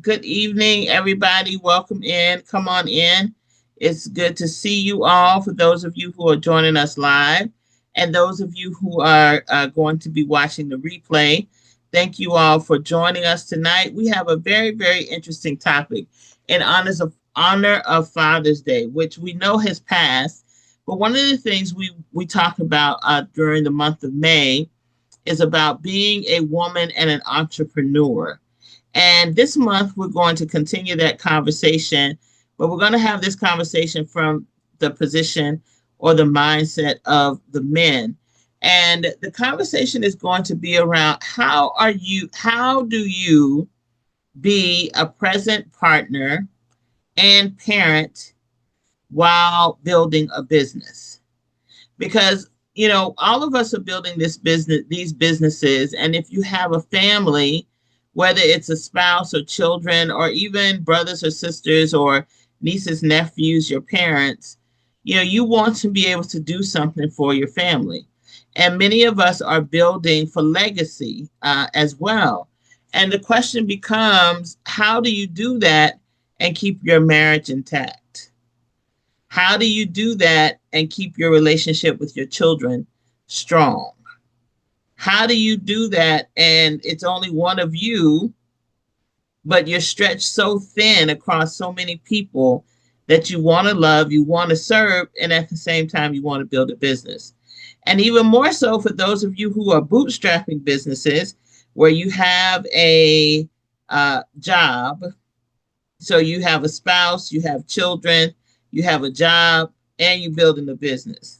Good evening, everybody. Welcome in. Come on in. It's good to see you all. For those of you who are joining us live, and those of you who are going to be watching the replay, thank you all for joining us tonight. We have a very, very interesting topic in honor of Father's Day, which we know has passed. But one of the things we talk about during the month of May is about being a woman and an entrepreneur. And this month, we're going to continue that conversation, but we're going to have this conversation from the position or the mindset of the men. And the conversation is going to be around how do you be a present partner and parent while building a business? Because all of us are building these businesses, and if you have a family, whether it's a spouse or children or even brothers or sisters or nieces, nephews, your parents, you want to be able to do something for your family. And many of us are building for legacy as well. And the question becomes, how do you do that and keep your marriage intact? How do you do that and keep your relationship with your children strong? How do you do that and it's only one of you, but you're stretched so thin across so many people that you want to love, you want to serve, and at the same time, you want to build a business? And even more so for those of you who are bootstrapping businesses where you have a job. So you have a spouse, you have children, you have a job, and you're building a business.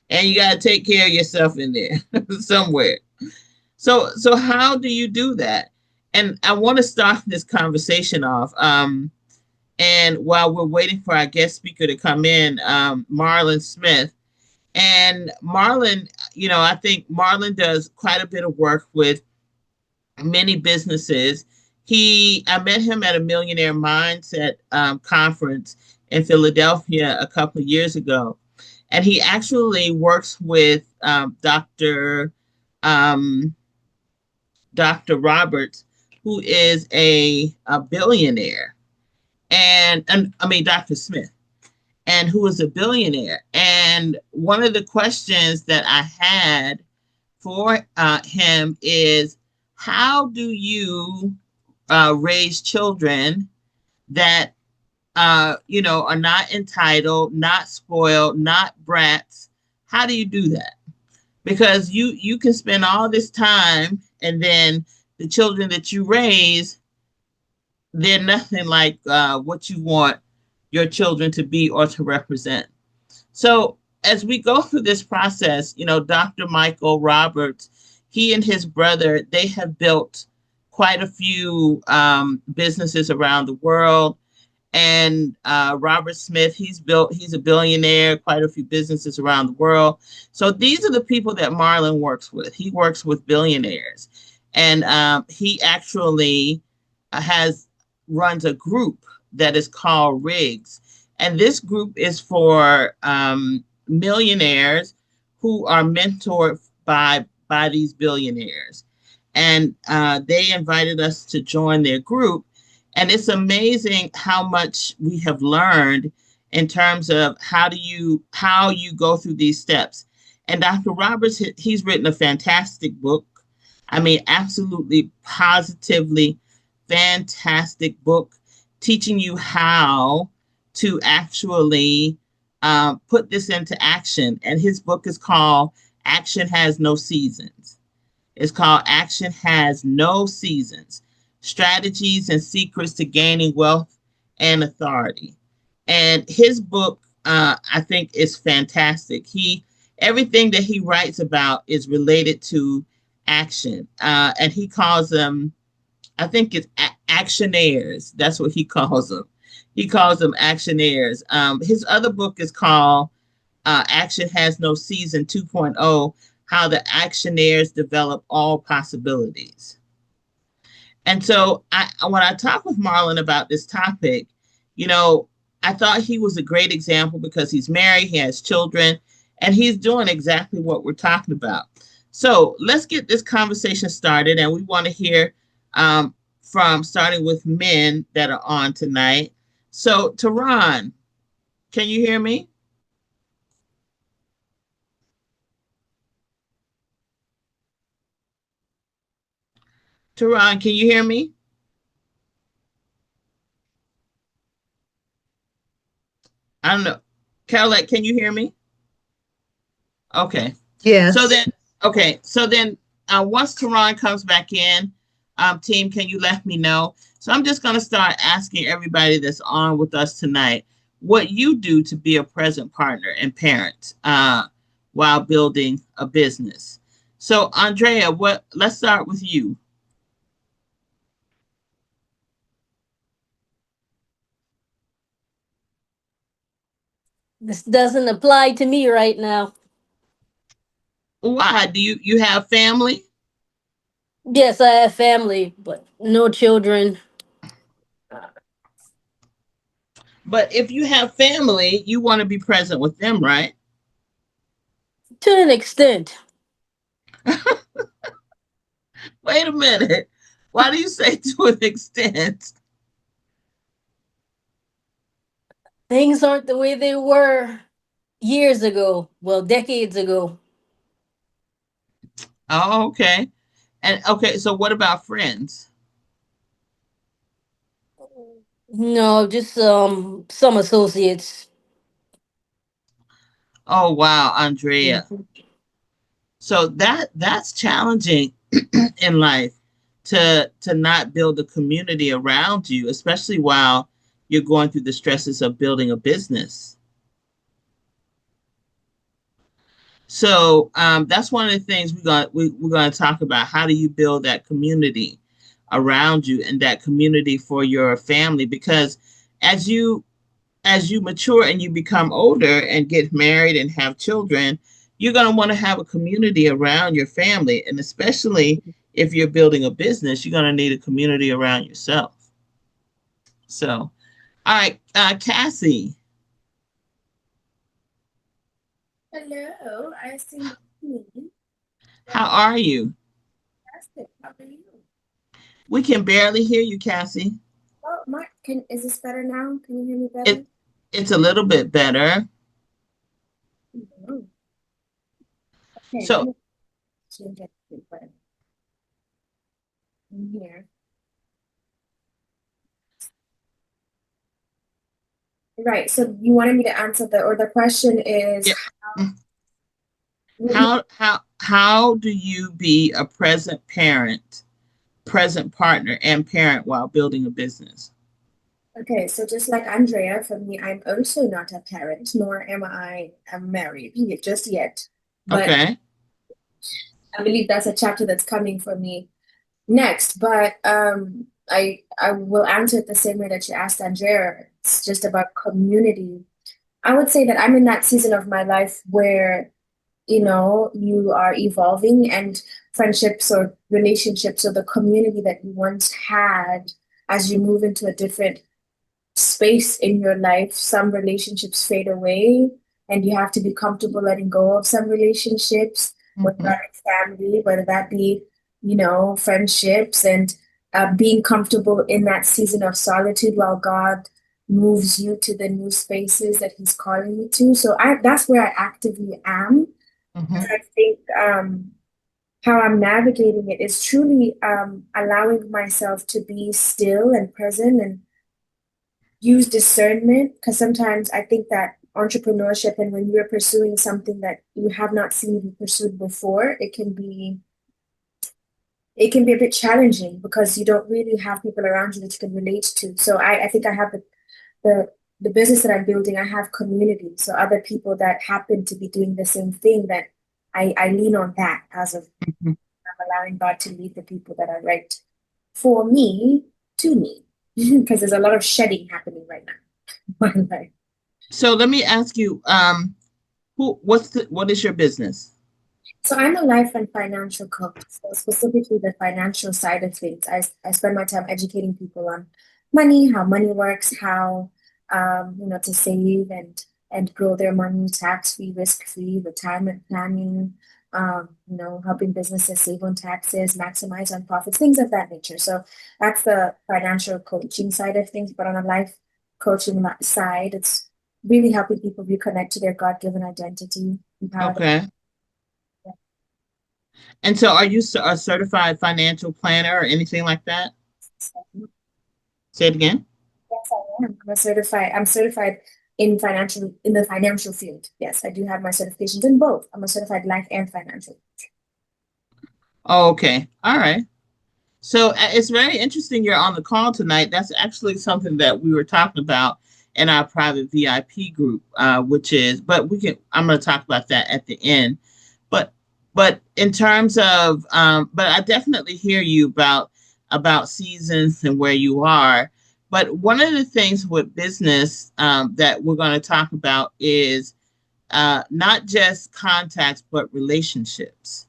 And you got to take care of yourself in there somewhere. So how do you do that? And I want to start this conversation off. And while we're waiting for our guest speaker to come in, Marlon Smith. And Marlon, I think Marlon does quite a bit of work with many businesses. I met him at a Millionaire Mindset conference in Philadelphia a couple of years ago, and he actually works with um, Dr. Roberts, who is a billionaire, and I mean Dr. Smith, and who is a billionaire. And one of the questions that I had for him is, how do you raise children that are not entitled, not spoiled, not brats? How do you do that? Because you can spend all this time, and then the children that you raise, they're nothing like what you want your children to be or to represent. So as we go through this process, Dr. Michael Roberts, he and his brother, they have built quite a few businesses around the world. And Robert Smith, he's a billionaire, quite a few businesses around the world. So these are the people that Marlon works with. He works with billionaires. And he actually has runs a group that is called Rigs. And this group is for millionaires who are mentored by these billionaires. And they invited us to join their group. And it's amazing how much we have learned in terms of how you go through these steps. And Dr. Roberts, he's written a fantastic book. I mean, absolutely, positively fantastic book, teaching you how to actually put this into action. And his book is called Action Has No Seasons. It's called Action Has No Seasons: Strategies and Secrets to Gaining Wealth and Authority. And his book, I think, is fantastic. Everything that he writes about is related to action, and he calls them, I think it's actionaires. That's what he calls them. He calls them actionaires. His other book is called Action Has No Season 2.0: How the Actionaires Develop All Possibilities. And so when I talked with Marlon about this topic, you know, I thought he was a great example because he's married, he has children, and he's doing exactly what we're talking about. So let's get this conversation started, and we want to hear from starting with men that are on tonight. So, Tehran, can you hear me? Tehran, can you hear me? I don't know. Carolette, can you hear me? Okay. So Yes. then, okay. So then, once Tehran comes back in, team, can you let me know? So I'm just going to start asking everybody that's on with us tonight what you do to be a present partner and parent while building a business. So Andrea, what? Let's start with you. This doesn't apply to me right now. Why do you have family? Yes, I have family, but no children. But if you have family, you want to be present with them, right? To an extent, Wait a minute. Why do you say to an extent? things aren't the way they were years ago. Well, decades ago. Oh, okay. And okay, so what about friends? No, just some associates. Oh wow, Andrea. Mhm. So that's challenging in life to not build a community around you, especially while you're going through the stresses of building a business. So that's one of the things we're going to talk about. How do you build that community around you and that community for your family? Because as you mature and you become older and get married and have children, you're going to want to have a community around your family. And especially if you're building a business, you're going to need a community around yourself. So, all right, Cassie, Hello, I see me. how are you? Fantastic. How are you? We can barely hear you, Cassie. Oh, Mark, is this better now? Can you hear me It better? it's a little bit better. Mhm. Okay, let So, me change it to better in here. Right. So you wanted me to answer the question is yeah. how what do you, How do you be a present parent, present partner, and parent while building a business? okay, so just like Andrea, for me, I'm also not a parent, nor am I married just yet. But Okay. I believe that's a chapter that's coming for me next, but I will answer it the same way that you asked Andrea. It's just about community. I would say that I'm in that season of my life where you are evolving and friendships or relationships or the community that you once had as you move into a different space in your life, some relationships fade away, and you have to be comfortable letting go of some relationships, whether Mm-hmm. that be family, whether that be, friendships, and being comfortable in that season of solitude while God moves you to the new spaces that He's calling you to. So that's where I actively am. Mm-hmm. I think how I'm navigating it is truly allowing myself to be still and present and use discernment, because sometimes I think that entrepreneurship and when you're pursuing something that you have not seen be pursued before, it can be a bit challenging because you don't really have people around you that you can relate to. So I think I have the the business that I'm building, I have community. So other people that happen to be doing the same thing that I lean on that as of Mm-hmm. I'm allowing God to lead the people that are right for me to me. Because there's a lot of shedding happening right now in my life. So let me ask you, what is your business? So I'm a life and financial coach. So specifically the financial side of things. I spend my time educating people on money, how money works, how to save and grow their money tax free, risk free, retirement planning, helping businesses save on taxes, maximize on profits, things of that nature. So that's the financial coaching side of things. But on a life coaching side, it's really helping people reconnect to their God-given identity, empower them. Okay. And so, are you a certified financial planner or anything like that? Say it again. Yes, I am. I'm certified in the financial field. Yes, I do have my certifications in both. I'm a certified life and financial. Oh, okay. All right. So it's very interesting you're on the call tonight. That's actually something that we were talking about in our private VIP group, which is, but I'm going to talk about that at the end. But, but in terms of, but I definitely hear you about seasons and where you are. But one of the things with business that we're going to talk about is not just contacts, but relationships.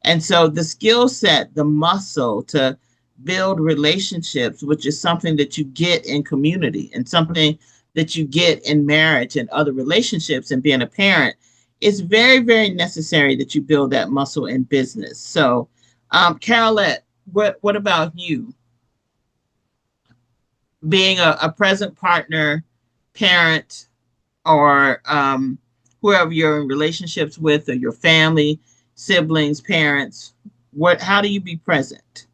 And so the skill set, the muscle to build relationships, which is something that you get in community and something that you get in marriage and other relationships and being a parent, it's very, very necessary that you build that muscle in business. So, Carolette, what about you? Being a present partner, parent, or whoever you're in relationships with, or your family, siblings, parents, how do you be present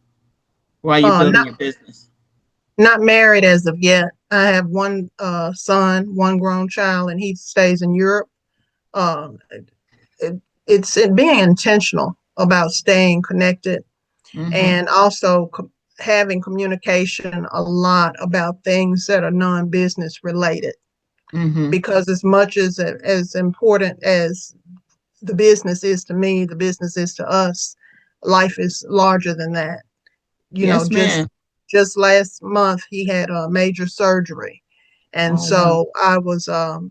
while you're building Not your business? not married as of yet. I have one son, one grown child, and he stays in Europe. Um, it's being intentional about staying connected Mm-hmm. and also having communication a lot about things that are non-business related. Mm-hmm. Because as important as the business is to me, the business is to us. Life is larger than that. You know, Yes, ma'am. just last month he had a major surgery, and Oh, wow. so I was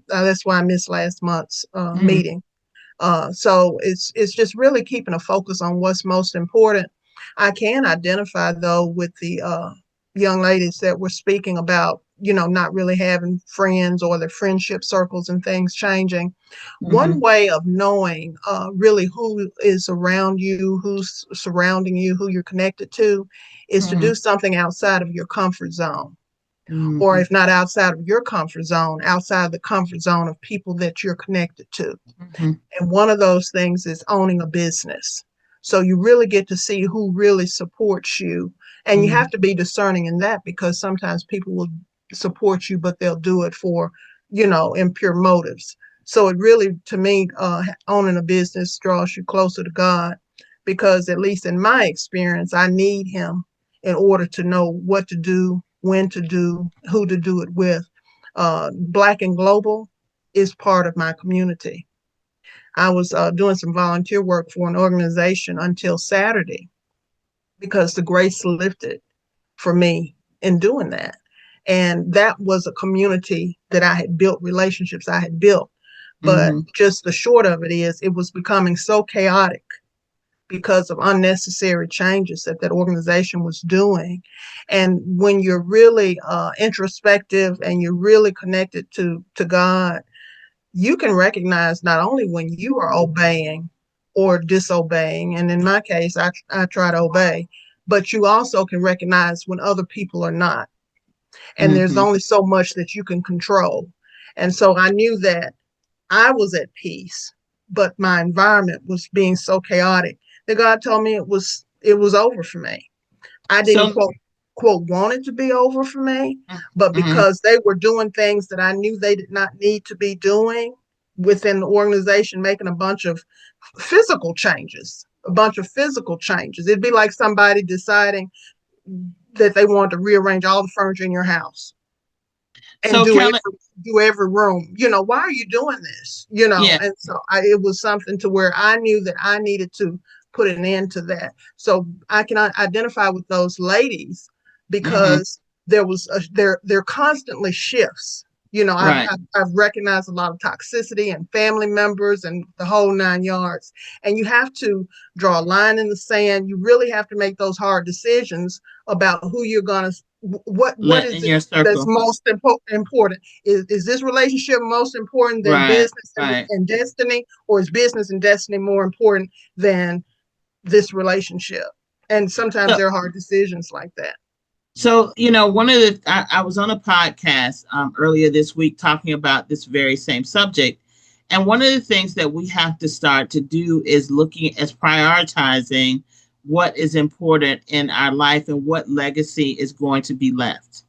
that's why I missed last month's Mm-hmm. meeting. So it's just really keeping a focus on what's most important. I can identify though with the young ladies that were speaking about, not really having friends or their friendship circles and things changing. One Mm-hmm. way of knowing really who is around you, who's surrounding you, who you're connected to, is to Mm-hmm. do something outside of your comfort zone. Or Mm-hmm. if not outside of your comfort zone, outside the comfort zone of people that you're connected to. Mm-hmm. And one of those things is owning a business. So you really get to see who really supports you. And you have to be discerning in that, because sometimes people will support you, but they'll do it for, impure motives. So it really, to me, owning a business draws you closer to God, because at least in my experience, I need Him in order to know what to do, when to do, who to do it with. Black and Global is part of my community. I was doing some volunteer work for an organization until Saturday, because the grace lifted for me in doing that. And that was a community that I had built, relationships I had built. But Mm-hmm. just the short of it is, it was becoming so chaotic because of unnecessary changes that organization was doing. And when you're really introspective and you're really connected to God, you can recognize not only when you are obeying or disobeying, and in my case, I try to obey, but you also can recognize when other people are not. And there's Mm-hmm. only so much that you can control. And so I knew that I was at peace, but my environment was being so chaotic that God told me it was over for me. I didn't So, quote want it to be over for me, but mm-hmm. because they were doing things that I knew they did not need to be doing within the organization, making a bunch of physical changes, a bunch of physical changes. It'd be like somebody deciding that they wanted to rearrange all the furniture in your house and so Carolyn, do every room. Why are you doing this? yeah. And so it was something to where I knew that I needed to put an end to that. So I can identify with those ladies, Mm-hmm. because there constantly shifts. Right. I've recognized a lot of toxicity and family members and the whole 9 yards. And you have to draw a line in the sand. You really have to make those hard decisions about who you're going to What Let is in it your that's circle. most important? Is this relationship most important than Right, business right. and destiny, or is business and destiny more important than this relationship? And sometimes So, there are hard decisions like that. so one of the I was on a podcast earlier this week talking about this very same subject, and one of the things that we have to start to do is looking as prioritizing what is important in our life and what legacy is going to be left.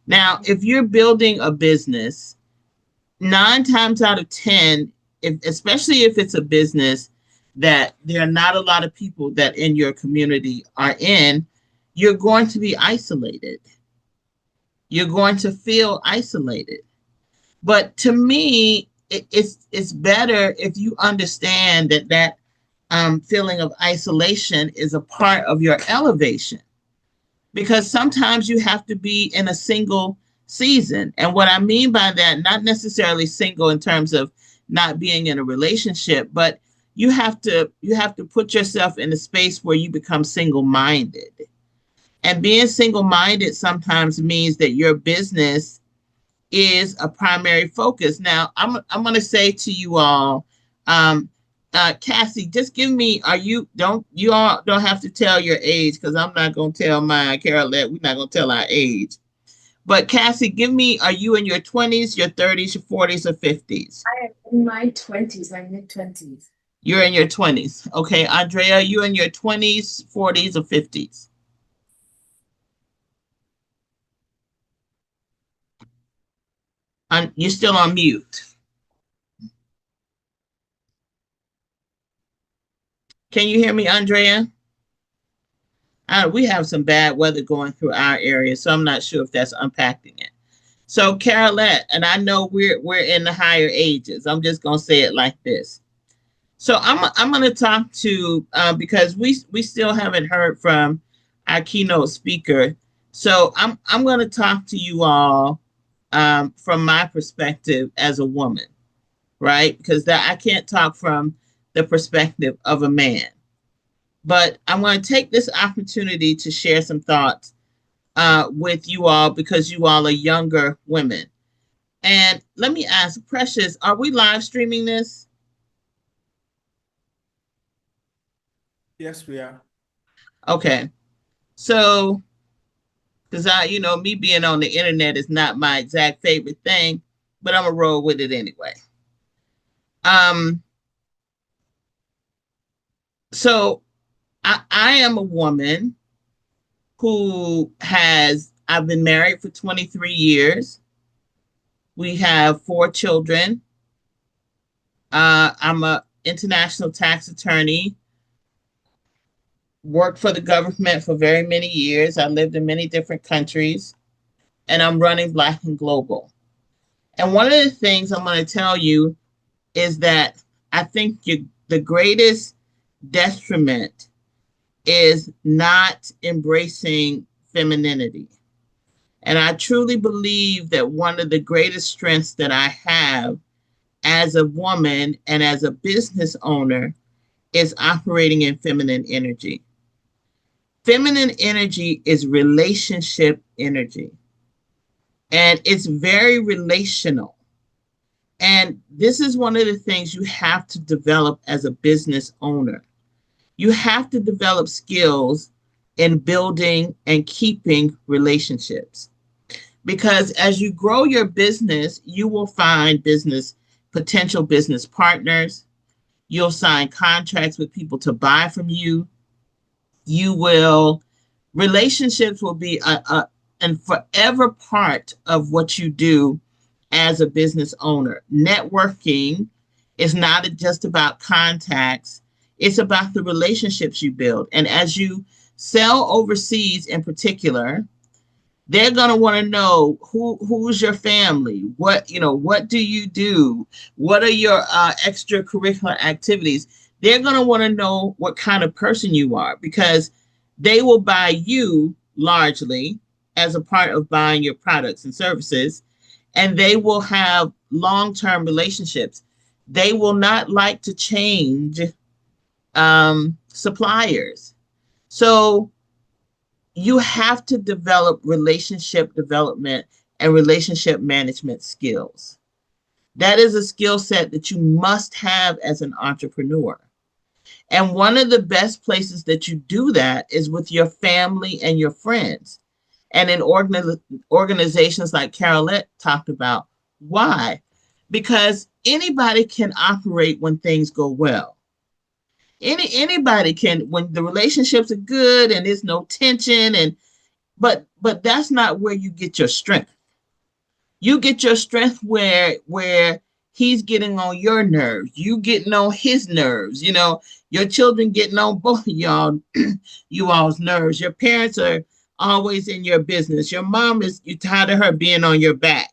Now, if you're building a business, 9 times out of 10, if, especially if it's a business that there are not a lot of people that in your community are in, you're going to be isolated. You're going to feel isolated. But to me, it's better if you understand that feeling of isolation is a part of your elevation, because sometimes you have to be in a single season. And what I mean by that, not necessarily single in terms of not being in a relationship, but you have to put yourself in a space where you become single-minded. And being single-minded sometimes means that your business is a primary focus. Now, I'm going to say to you all, um, Cassie, just give me. Are you don't you all don't have to tell your age, because I'm not going to tell mine. Carolette, we're not going to tell our age. But Cassie, give me. Are you in your 20s, your 30s, your 40s, or 50s? I am in my 20s, my mid 20s. You're in your 20s. Okay, Andrea, you in your 20s, 40s, or 50s? You're still on mute. Can you hear me, Andrea? We have some bad weather going through our area, so I'm not sure if that's impacting it. So, Carolette, and I know we're in the higher ages. I'm just gonna say it like this. So I'm gonna talk to because we still haven't heard from our keynote speaker. So I'm gonna talk to you all from my perspective as a woman, right? Because that I can't talk from the perspective of a man. But I'm going to take this opportunity to share some thoughts with you all, because you all are younger women. And let me ask, Precious, are we live streaming this? Yes, we are. Okay. So, because me being on the internet is not my exact favorite thing, but I'm going to roll with it anyway. Um, so I am a woman I've been married for 23 years. We have 4 children. I'm a international tax attorney, worked for the government for very many years. I lived in many different countries, and I'm running Black and Global. And one of the things I'm going to tell you is that I think the greatest detriment is not embracing femininity. And I truly believe that one of the greatest strengths that I have as a woman and as a business owner is operating in feminine energy. Feminine energy is relationship energy, and it's very relational. And this is one of the things you have to develop as a business owner. You have to develop skills in building and keeping relationships, because as you grow your business, you will find potential business partners. You'll sign contracts with people to buy from you. You will Relationships will be a and forever part of what you do as a business owner. Networking is not just about contacts, it's about the relationships you build. And as you sell overseas in particular, they're going to want to know who's your family, what do you do, what are your extracurricular activities. They're going to want to know what kind of person you are, because they will buy you largely as a part of buying your products and services, and they will have long-term relationships. They will not like to change suppliers. So you have to develop relationship development and relationship management skills. That is a skill set that you must have as an entrepreneur. And one of the best places that you do that is with your family and your friends. And in organizations like Carolette talked about. Why? Because anybody can operate when things go well. Anybody can, when the relationships are good and there's no tension, and but that's not where you get your strength. You get your strength where he's getting on your nerves, you getting on his nerves, your children getting on both of y'all you all's nerves. Your parents are always in your business. Your mom is, you tired of her being on your back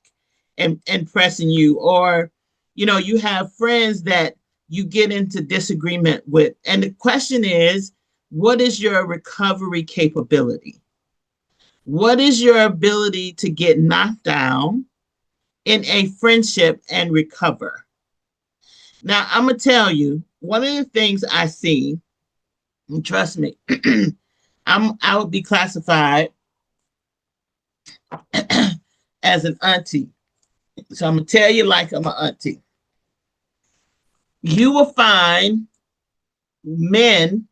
and pressing you, or you have friends that you get into disagreement with. And the question is, what is your recovery capability? What is your ability to get knocked down in a friendship and recover? Now, I'm going to tell you, one of the things I see, and trust me, I would be classified as an auntie. So I'm going to tell you like I'm an auntie. You will find men,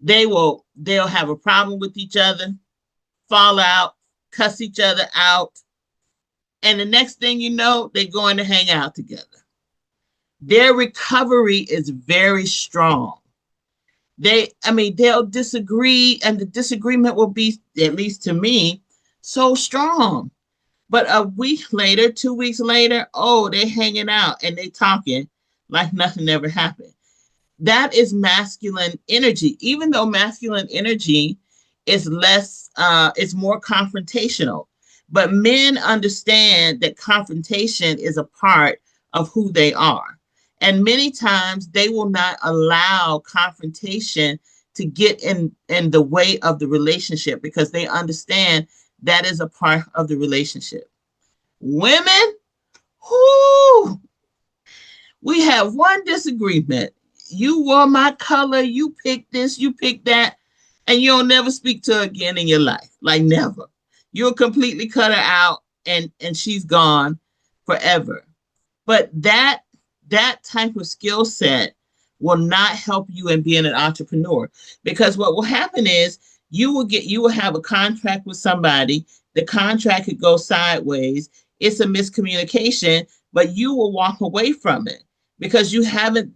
they'll have a problem with each other, fall out, cuss each other out, and the next thing you know, they're going to hang out together. Their recovery is very strong. They'll disagree, and the disagreement will be, at least to me, so strong. But a week later, 2 weeks later, oh, they're hanging out and they talking like nothing ever happened. That is masculine energy. Even though masculine energy is less, it's more confrontational. But men understand that confrontation is a part of who they are. And many times they will not allow confrontation to get in the way of the relationship, because they understand that is a part of the relationship. Women, whoo, we have one disagreement. You wore my color, you picked this, you picked that, and you'll never speak to her again in your life. Like never. You'll completely cut her out, and she's gone forever. But that type of skill set will not help you in being an entrepreneur, because what will happen is you will have a contract with somebody, the contract could go sideways, it's a miscommunication, but you will walk away from it because you haven't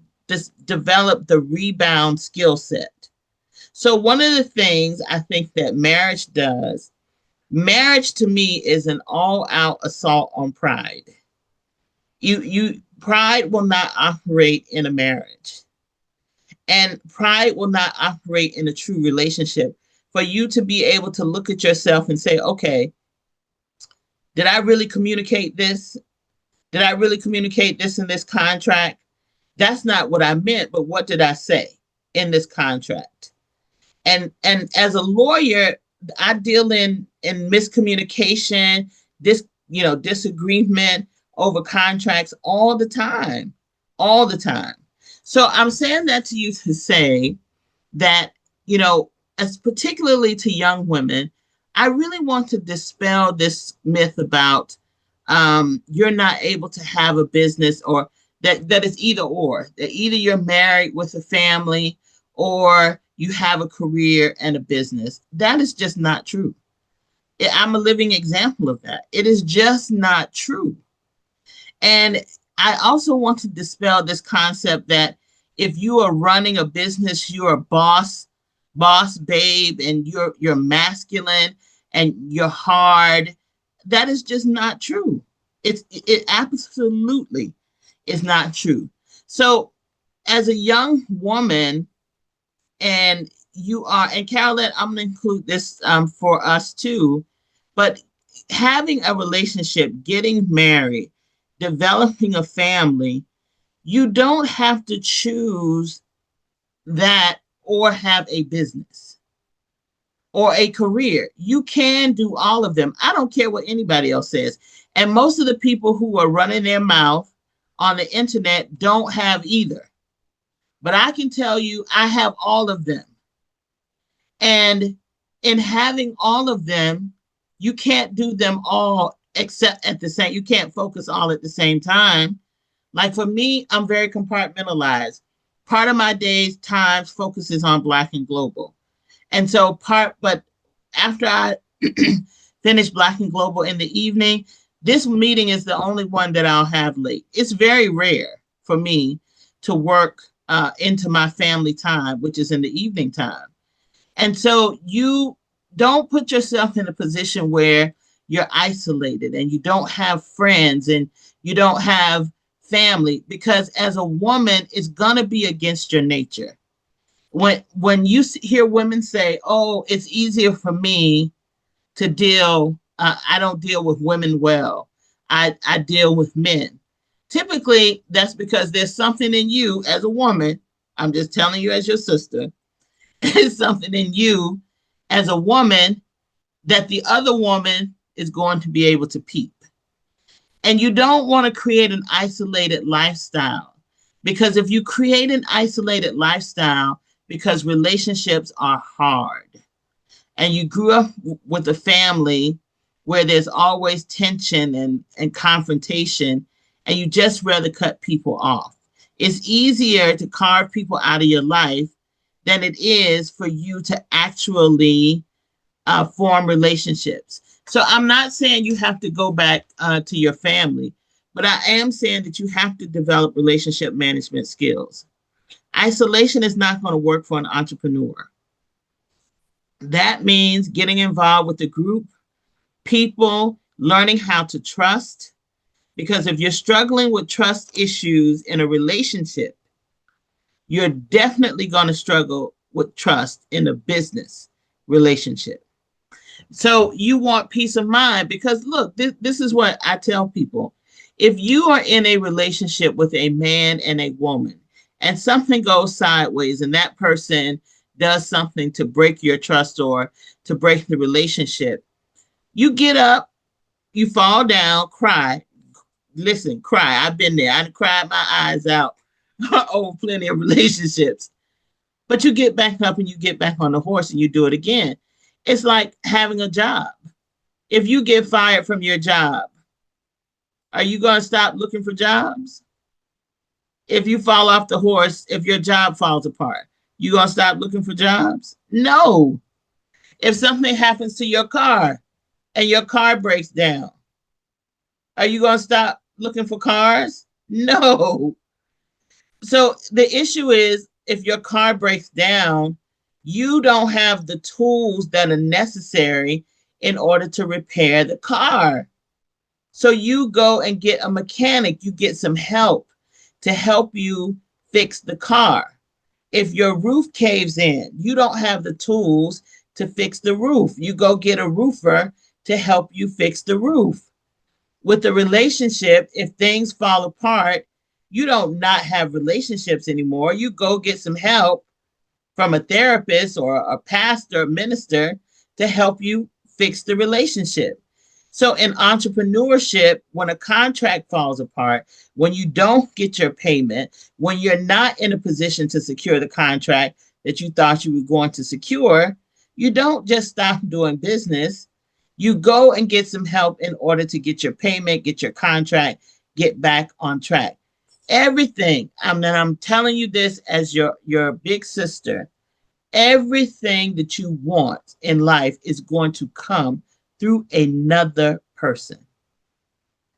developed the rebound skill set. So one of the things I think that marriage does, marriage to me is an all out assault on pride. You pride will not operate in a marriage, and pride will not operate in a true relationship. For you to be able to look at yourself and say, okay, did I really communicate this? Did I really communicate this in this contract? That's not what I meant, but what did I say in this contract? And as a lawyer, I deal in miscommunication, disagreement over contracts all the time. So I'm saying that to you to say that, as particularly to young women, I really want to dispel this myth about you're not able to have a business, or that it's either or, that either you're married with a family or you have a career and a business. That is just not true. I'm a living example of that. It is just not true. And I also want to dispel this concept that if you are running a business, you're a boss babe, and you're masculine and you're hard. That is just not true. It absolutely is not true. So as a young woman, and you are, and Carolette, I'm going to include this for us too, but having a relationship, getting married, developing a family, you don't have to choose that or have a business or a career. You can do all of them. I don't care what anybody else says. And most of the people who are running their mouth on the internet don't have either. But I can tell you, I have all of them. And in having all of them, you can't do them all except at the same, you can't focus all at the same time. Like for me, I'm very compartmentalized. Part of my day's time focuses on Black and Global. And so but after I finish Black and Global in the evening, this meeting is the only one that I'll have late. It's very rare for me to work into my family time, which is in the evening time. And so you don't put yourself in a position where you're isolated and you don't have friends and you don't have family, because as a woman, it's going to be against your nature. When you hear women say, "Oh, it's easier for me to deal, I don't deal with women well. I deal with men." Typically, that's because there's something in you as a woman. I'm just telling you as your sister. There's something in you as a woman that the other woman is going to be able to peep. And you don't want to create an isolated lifestyle, because if you create an isolated lifestyle, because relationships are hard, and you grew up with a family where there's always tension and confrontation, and you just rather cut people off. It's easier to carve people out of your life than it is for you to actually form relationships. So I'm not saying you have to go back to your family, but I am saying that you have to develop relationship management skills. Isolation is not going to work for an entrepreneur. That means getting involved with the group, people, learning how to trust. Because if you're struggling with trust issues in a relationship, you're definitely going to struggle with trust in a business relationship. So you want peace of mind, because look, this is what I tell people. If you are in a relationship with a man and a woman and something goes sideways and that person does something to break your trust or to break the relationship, you get up, you fall down, cry. Listen, cry. I've been there. I cried my eyes out over plenty of relationships. But you get back up and you get back on the horse and you do it again. It's like having a job. If you get fired from your job, are you going to stop looking for jobs? If you fall off the horse, if your job falls apart, you going to stop looking for jobs? No. If something happens to your car and your car breaks down, are you going to stop looking for cars? No. So the issue is, if your car breaks down, you don't have the tools that are necessary in order to repair the car. So you go and get a mechanic, you get some help to help you fix the car. If your roof caves in, you don't have the tools to fix the roof. You go get a roofer to help you fix the roof. With the relationship, if things fall apart, you don't not have relationships anymore. You go get some help from a therapist or a pastor, or minister, to help you fix the relationship. So in entrepreneurship, when a contract falls apart, when you don't get your payment, when you're not in a position to secure the contract that you thought you were going to secure, you don't just stop doing business. You go and get some help in order to get your payment, get your contract, get back on track. Everything, I'm telling you this as your big sister, everything that you want in life is going to come through another person.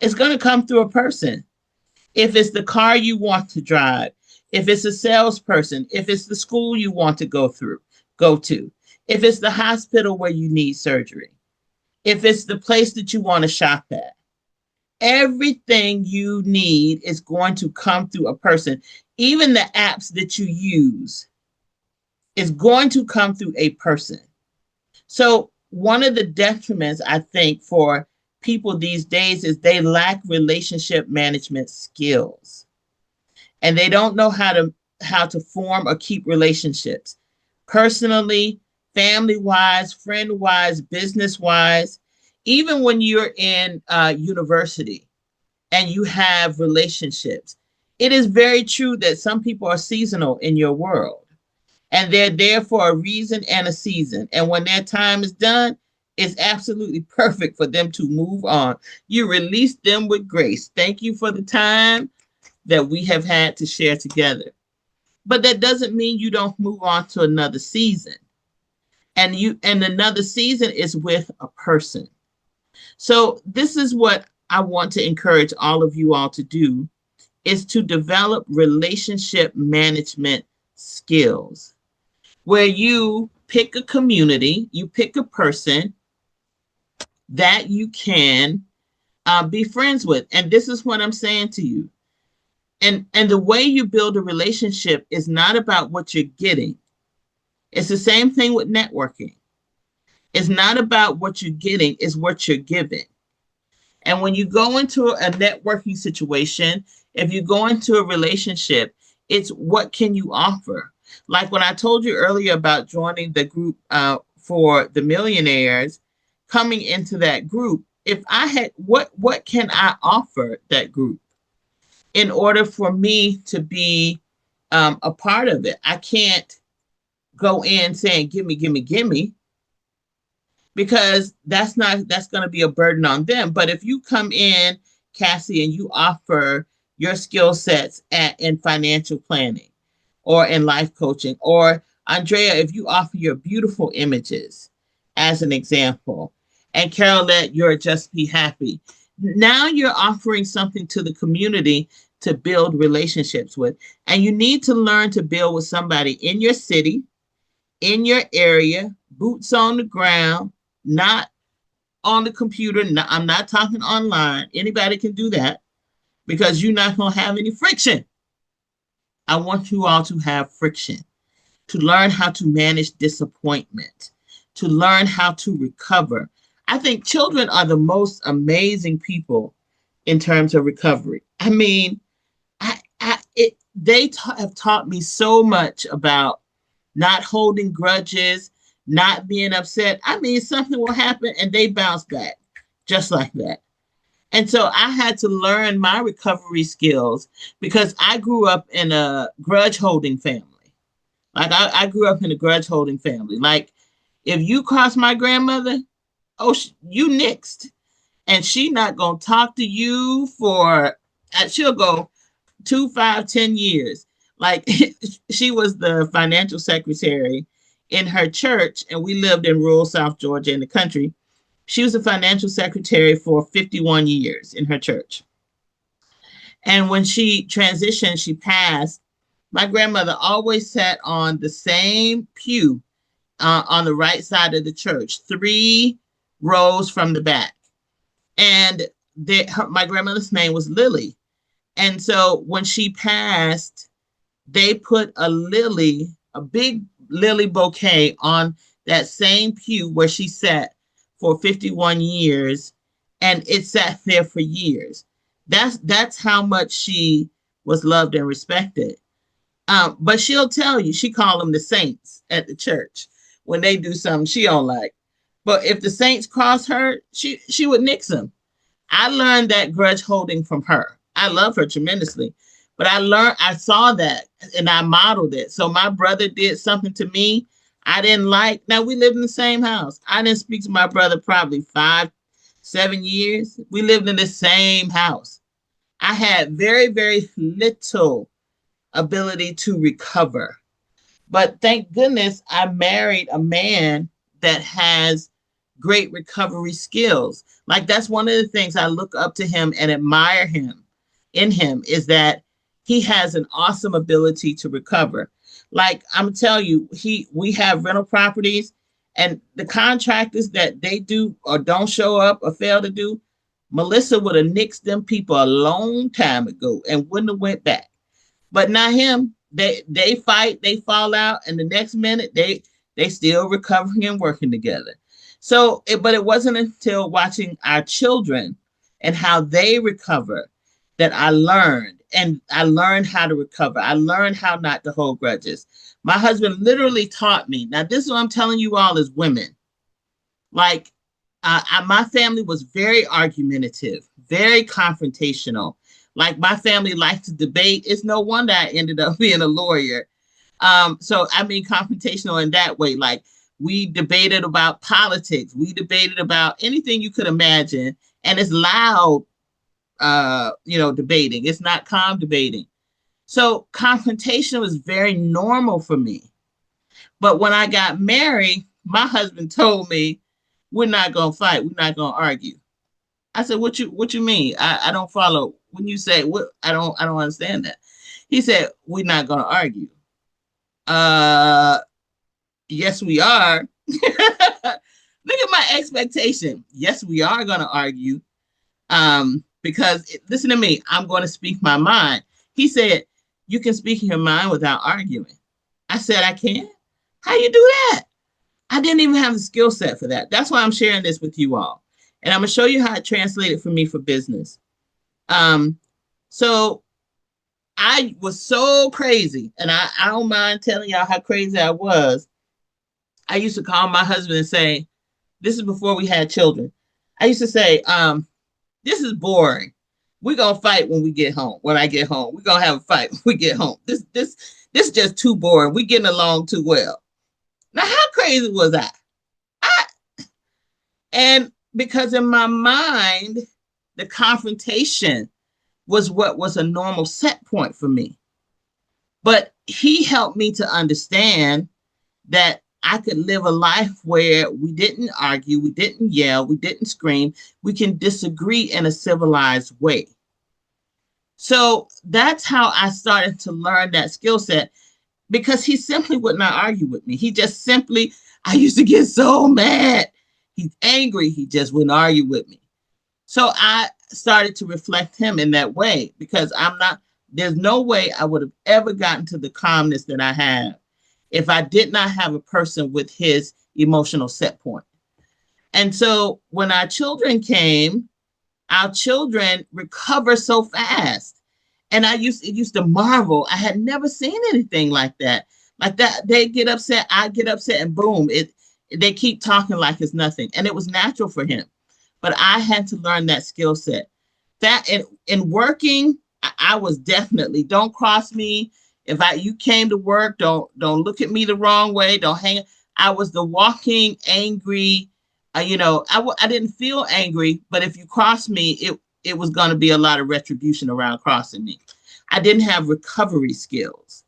It's going to come through a person. If it's the car you want to drive, if it's a salesperson, if it's the school you want to go to, if it's the hospital where you need surgery, if it's the place that you want to shop at, everything you need is going to come through a person. Even the apps that you use is going to come through a person. So one of the detriments, I think, for people these days is they lack relationship management skills, and they don't know how to form or keep relationships personally, family wise, friend wise, business wise. Even when you're in university and you have relationships, it is very true that some people are seasonal in your world. And they're there for a reason and a season. And when their time is done, it's absolutely perfect for them to move on. You release them with grace. Thank you for the time that we have had to share together. But that doesn't mean you don't move on to another season. And another season is with a person. So this is what I want to encourage all of you all to do, is to develop relationship management skills where you pick a community, you pick a person that you can be friends with. And this is what I'm saying to you. And the way you build a relationship is not about what you're getting. It's the same thing with networking. It's not about what you're getting, it's what you're giving. And when you go into a networking situation, if you go into a relationship, it's what can you offer? Like when I told you earlier about joining the group for the millionaires, coming into that group, if I had what can I offer that group in order for me to be a part of it? I can't go in saying give me, give me, give me, because that's going to be a burden on them. But if you come in, Cassie, and you offer your skill sets in financial planning or in life coaching, or Andrea, if you offer your beautiful images as an example, and Carolette, you're Just Be Happy, now you're offering something to the community to build relationships with. And you need to learn to build with somebody in your city, in your area, boots on the ground, not on the computer. No, I'm not talking online. Anybody can do that because you're not going to have any friction. I want you all to have friction, to learn how to manage disappointment, to learn how to recover. I think children are the most amazing people in terms of recovery. I mean, they have taught me so much about not holding grudges, not being upset. I mean, something will happen and they bounce back just like that. And so I had to learn my recovery skills because I grew up in a grudge holding family. Like I grew up in a grudge holding family. Like if you cross my grandmother, oh, you nixed. And she not going to talk to you for, she'll go 2, 5, 10 years. Like she was the financial secretary in her church, and we lived in rural South Georgia in the country. She was a financial secretary for 51 years in her church. And when she transitioned, she passed. My grandmother always sat on the same pew on the right side of the church, 3 rows from the back. And my grandmother's name was Lily. And so when she passed, they put a big lily bouquet on that same pew where she sat for 51 years, and it sat there for years. That's how much she was loved and respected. But she'll tell you, she called them the saints at the church when they do something she don't like. But if the saints cross her, she would nix them. I learned that grudge holding from her. I love her tremendously, but I saw that and I modeled it. So my brother did something to me I didn't like. Now we lived in the same house. I didn't speak to my brother probably 5, 7 years. We lived in the same house. I had very, very little ability to recover. But thank goodness I married a man that has great recovery skills. Like that's one of the things I look up to him and admire him in him, is that he has an awesome ability to recover. Like I'm telling you, we have rental properties, and the contractors that they do or don't show up or fail to do, Melissa would have nixed them people a long time ago and wouldn't have went back. But not him. They fight, they fall out, and the next minute they still recovering and working together. So, but it wasn't until watching our children and how they recover that I learned, and I learned how to recover. I learned how not to hold grudges. My husband literally taught me. Now, this is what I'm telling you all as women. Like, my family was very argumentative, very confrontational. Like my family liked to debate. It's no wonder I ended up being a lawyer. So I mean confrontational in that way. Like we debated about politics, we debated about anything you could imagine, and it's loud, debating. It's not calm debating. So confrontation was very normal for me. But when I got married, my husband told me, "We're not gonna fight. We're not gonna argue." I said, "What you mean? I don't follow. When you say what, I don't understand that." He said, "We're not gonna argue." Uh, yes, we are. Look at my expectation. Yes, we are gonna argue. Because listen to me, I'm going to speak my mind. He said, "You can speak your mind without arguing." I said, "I can." How you do that? I didn't even have the skill set for that. That's why I'm sharing this with you all. And I'm going to show you how it translated for me for business. Um, so I was so crazy, and I don't mind telling y'all how crazy I was. I used to call my husband and say, this is before we had children. I used to say, this is boring. We're gonna fight when we get home. When I get home, we're gonna have a fight when we get home. This is just too boring. We getting along too well. Now, how crazy was I? I and because in my mind, the confrontation was what was a normal set point for me. But he helped me to understand that I could live a life where we didn't argue, we didn't yell, we didn't scream. We can disagree in a civilized way. So that's how I started to learn that skill set, because he simply would not argue with me. He just simply, I used to get so mad. He's angry. He just wouldn't argue with me. So I started to reflect him in that way, because there's no way I would have ever gotten to the calmness that I have if I did not have a person with his emotional set point. And so when our children came, our children recover so fast. And it used to marvel. I had never seen anything like that. Like that, they get upset, I get upset, and boom, they keep talking like it's nothing. And it was natural for him. But I had to learn that skill set. That in working, I was definitely, don't cross me. If you came to work, don't look at me the wrong way. Don't hang. I was the walking angry. I didn't feel angry, but if you crossed me, it was going to be a lot of retribution around crossing me. I didn't have recovery skills.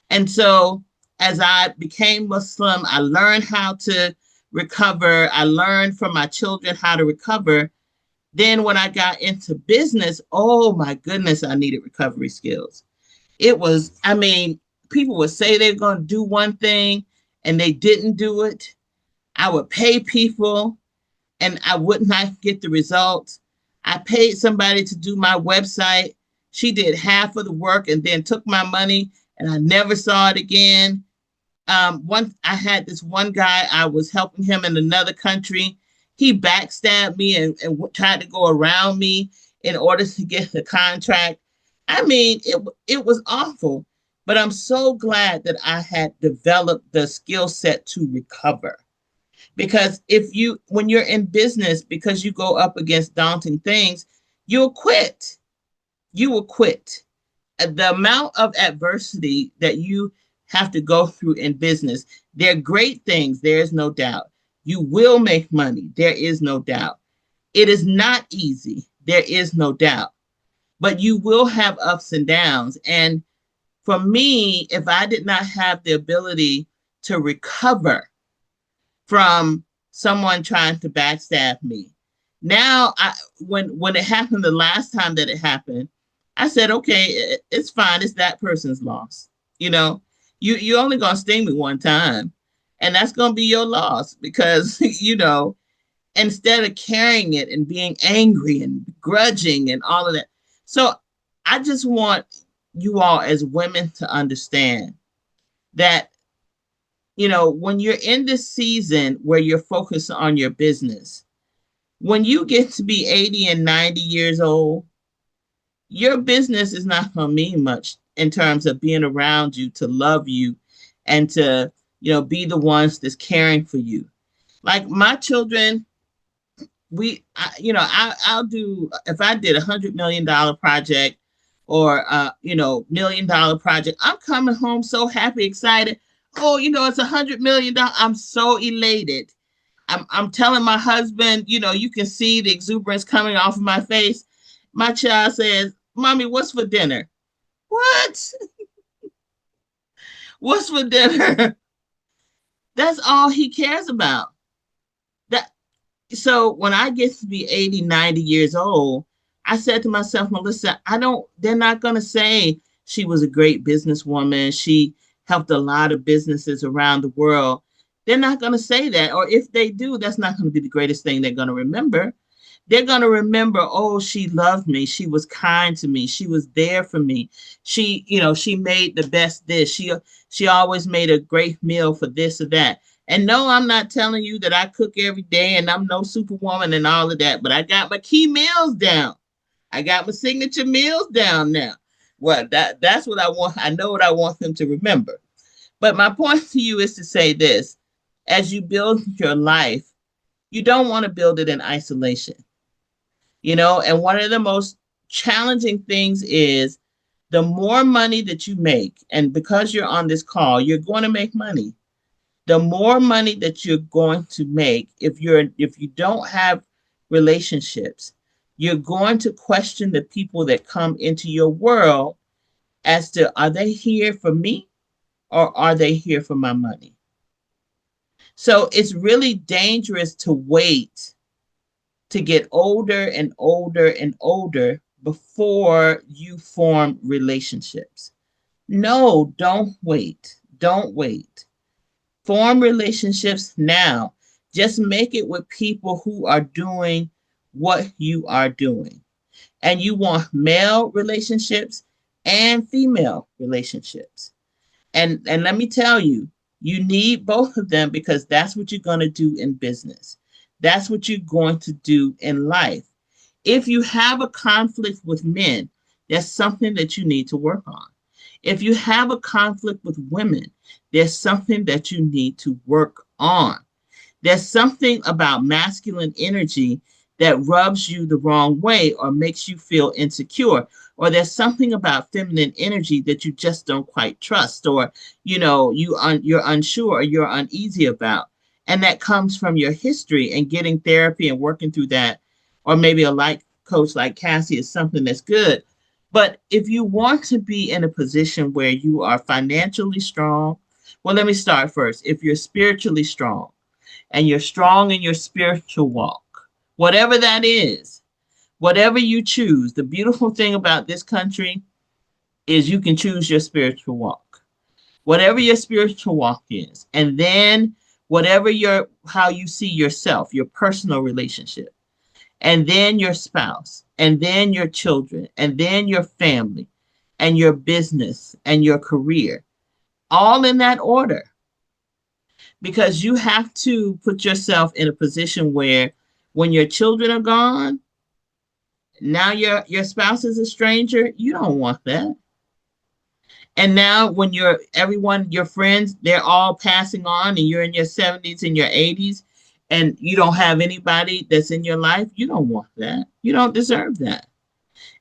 And so as I became Muslim, I learned how to recover. I learned from my children how to recover. Then when I got into business, oh my goodness, I needed recovery skills. It was, I mean, people would say they're going to do one thing and they didn't do it. I would pay people and I would not get the results. I paid somebody to do my website. She did half of the work and then took my money, and I never saw it again. I had this one guy, I was helping him in another country. He backstabbed me and tried to go around me in order to get the contract. I mean, it was awful, but I'm so glad that I had developed the skill set to recover. Because when you're in business, because you go up against daunting things, you'll quit. You will quit. The amount of adversity that you have to go through in business, they're great things. There is no doubt. You will make money. There is no doubt. It is not easy. There is no doubt. But you will have ups and downs. And for me, if I did not have the ability to recover from someone trying to backstab me. Now, when it happened the last time that it happened, I said, okay, it's fine. It's that person's loss. You know, you only gonna sting me one time, and that's gonna be your loss, because instead of carrying it and being angry and grudging and all of that. So I just want you all as women to understand that when you're in this season where you're focused on your business, when you get to be 80 and 90 years old, your business is not going to mean much in terms of being around you to love you and to, be the ones that's caring for you. Like my children, I'll do, if I did $100 million project, or $1 million project. I'm coming home so happy, excited. Oh, it's $100 million. I'm so elated. I'm telling my husband, you can see the exuberance coming off of my face. My child says, "Mommy, what's for dinner?" What? What's for dinner? That's all he cares about. That so when I get to be 80, 90 years old, I said to myself, Melissa, they're not going to say she was a great businesswoman. She helped a lot of businesses around the world. They're not going to say that. Or if they do, that's not going to be the greatest thing they're going to remember. They're going to remember, oh, she loved me. She was kind to me. She was there for me. She made the best dish. She always made a great meal for this or that. And no, I'm not telling you that I cook every day and I'm no superwoman and all of that, but I got my key meals down. I got my signature meals down now. Well, that's what I want. I know what I want them to remember. But my point to you is to say this: as you build your life, you don't want to build it in isolation. And one of the most challenging things is the more money that you make, and because you're on this call, you're going to make money. The more money that you're going to make, if you don't have relationships, you're going to question the people that come into your world as to, are they here for me or are they here for my money? So it's really dangerous to wait to get older and older and older before you form relationships. No, don't wait. Don't wait. Form relationships now. Just make it with people who are doing what you are doing. And you want male relationships and female relationships. And let me tell you, you need both of them because that's what you're going to do in business. That's what you're going to do in life. If you have a conflict with men, that's something that you need to work on. If you have a conflict with women, there's something that you need to work on. There's something about masculine energy that rubs you the wrong way or makes you feel insecure. Or there's something about feminine energy that you just don't quite trust, or you're unsure or you're uneasy about. And that comes from your history, and getting therapy and working through that, or maybe a life coach like Cassie is something that's good. But if you want to be in a position where you are financially strong, well, let me start first. If you're spiritually strong, and you're strong in your spiritual walk, whatever that is, whatever you choose, the beautiful thing about this country is you can choose your spiritual walk, whatever your spiritual walk is. And then whatever how you see yourself, your personal relationship, and then your spouse, and then your children, and then your family, and your business, and your career, all in that order, because you have to put yourself in a position where when your children are gone, now your spouse is a stranger. You don't want that. And now when your friends, they're all passing on and you're in your 70s and your 80s and you don't have anybody that's in your life, you don't want that. You don't deserve that.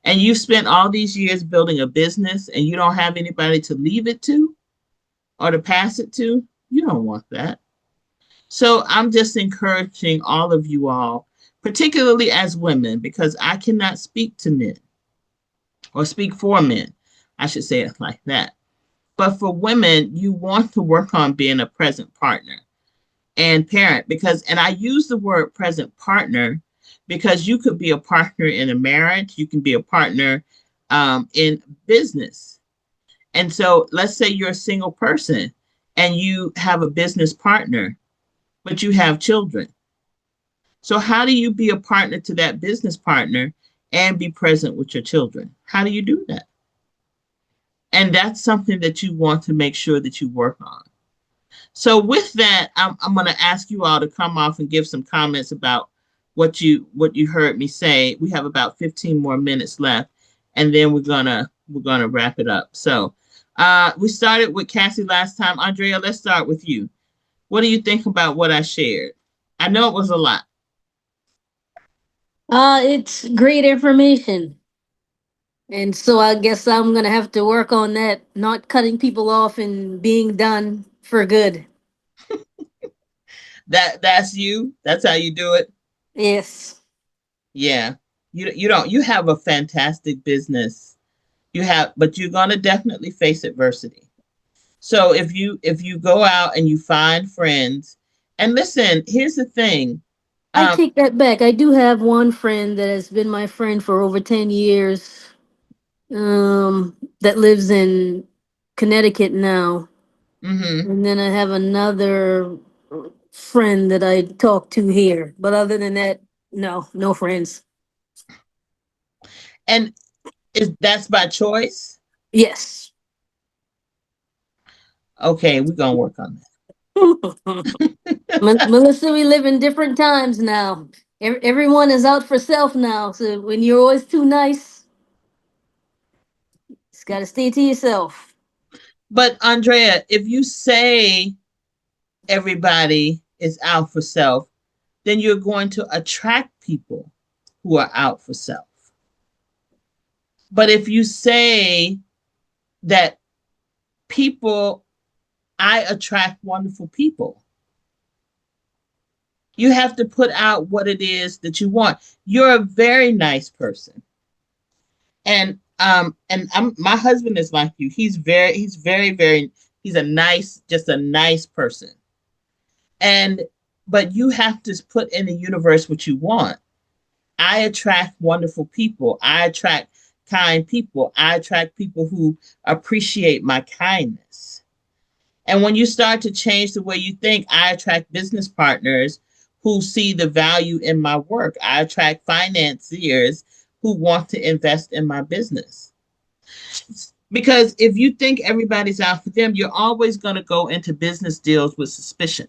And you spent all these years building a business and you don't have anybody to leave it to or to pass it to, you don't want that. So I'm just encouraging all of you all, particularly as women, because I cannot speak to men or speak for men. I should say it like that. But for women, you want to work on being a present partner and parent, and I use the word present partner because you could be a partner in a marriage, you can be a partner in business. And so let's say you're a single person and you have a business partner, but you have children. So how do you be a partner to that business partner and be present with your children? How do you do that? And that's something that you want to make sure that you work on. So with that, I'm going to ask you all to come off and give some comments about what you heard me say. We have about 15 more minutes left, and then we're gonna wrap it up. So we started with Cassie last time. Andrea, let's start with you. What do you think about what I shared? I know it was a lot. It's great information. And so I guess I'm gonna have to work on that, not cutting people off and being done for good. That's you. That's how you do it. Yes. Yeah. You don't you have a fantastic business. You have, but you're gonna definitely face adversity. So if you go out and you find friends, and listen, here's the thing. I Um, take that back. I do have one friend that has been my friend for over 10 years, that lives in Connecticut now. mhm. And then I have another friend that I talk to here. But other than that, no, no friends. And is that's by choice? Yes. Okay, we're gonna work on that. Melissa, we live in different times now. Everyone is out for self now. So when you're always too nice, it's got to stay to yourself. But Andrea, if you say everybody is out for self, then you're going to attract people who are out for self. But if you say that people, I attract wonderful people, you have to put out what it is that you want. You're a very nice person. And my husband is like you. He's very he's a nice, just a nice person. And but you have to put in the universe what you want. I attract wonderful people. I attract kind people. I attract people who appreciate my kindness. And when you start to change the way you think, I attract business partners who see the value in my work. I attract financiers who want to invest in my business. Because if you think everybody's out for them, you're always going to go into business deals with suspicion.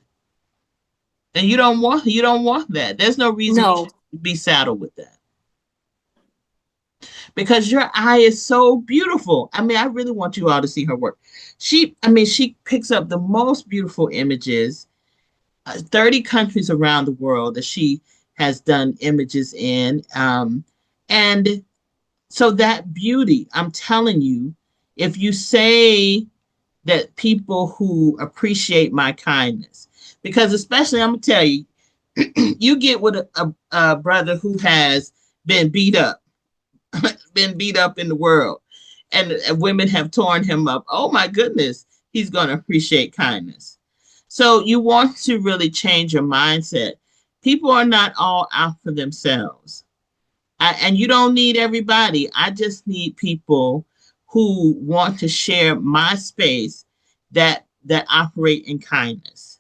And you don't want that. There's no reason you No, should be saddled with that. Because your eye is so beautiful. I mean, I really want you all to see her work. She picks up the most beautiful images, 30 countries around the world that she has done images in. And so that beauty, I'm telling you, if you say that people who appreciate my kindness, because especially I'm gonna tell you, you get with a brother who has been beat up, been beat up in the world, and women have torn him up. Oh my goodness, he's gonna appreciate kindness. So you want to really change your mindset. People are not all out for themselves. And you don't need everybody. I just need people who want to share my space that operate in kindness,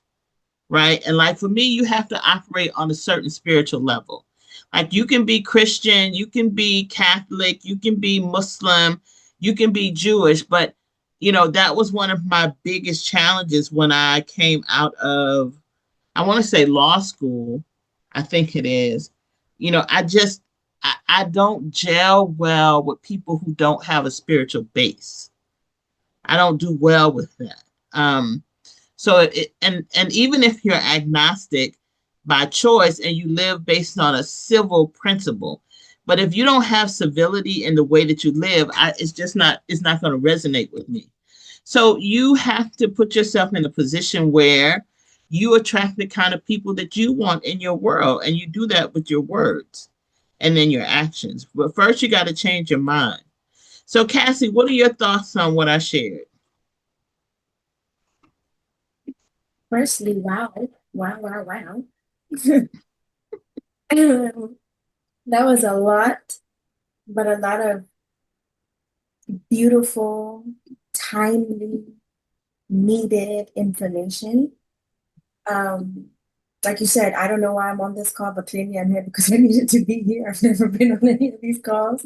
right? And like for me, you have to operate on a certain spiritual level. Like you can be Christian, you can be Catholic, you can be Muslim, you can be Jewish, but that was one of my biggest challenges when I came out of, I want to say law school. I think it is. I don't gel well with people who don't have a spiritual base. I don't do well with that. And even if you're agnostic by choice and you live based on a civil principle, but if you don't have civility in the way that you live, it's not going to resonate with me. So you have to put yourself in a position where you attract the kind of people that you want in your world, and you do that with your words and then your actions. But first, you got to change your mind. So, Cassie, what are your thoughts on what I shared? Firstly, wow, wow, wow, wow. That was a lot, but a lot of beautiful, timely, needed information. Um, like you said, I don't know why I'm on this call, but clearly I'm here because I needed to be here. I've never been on any of these calls,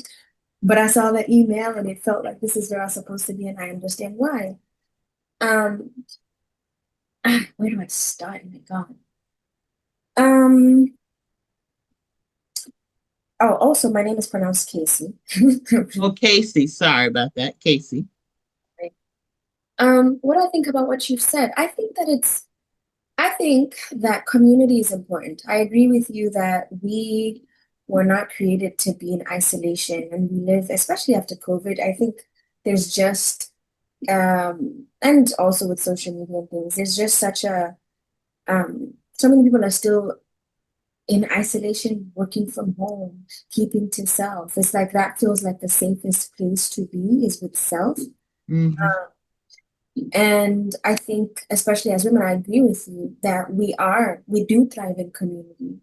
but I saw the email and it felt like this is where I was supposed to be, and I understand why. Um, where do I start? Oh my God. Um, oh, also, my name is pronounced Casey. Oh, Casey, sorry about that, Casey. What do I think about what you've said? I think that community is important. I agree with you that we we're not created to be in isolation, and we live, especially after COVID. I think there's just and also with social media and things, there's just such a so many people are still in isolation, working from home, keeping to self. It's like that feels like the safest place to be is with self. Mm-hmm. And I think, especially as women, I agree with you that we do thrive in community.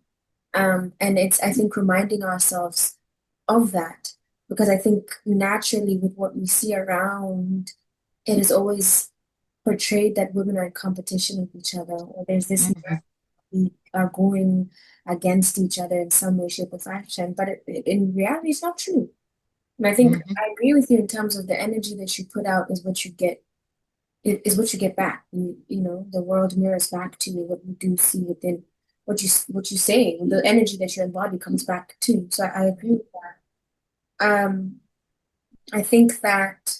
And it's, I think, reminding ourselves of that because I think naturally with what we see around, it is always portrayed that women are in competition with each other, or there's this Mm-hmm. we are going against each other in some way, shape, or fashion. But in reality, it's not true. And I think Mm-hmm. I agree with you in terms of the energy that you put out is what you get. It is what you get back. You know, the world mirrors back to you what you do see within what you say. The energy that you embody comes back to you. So I agree with that. I think that,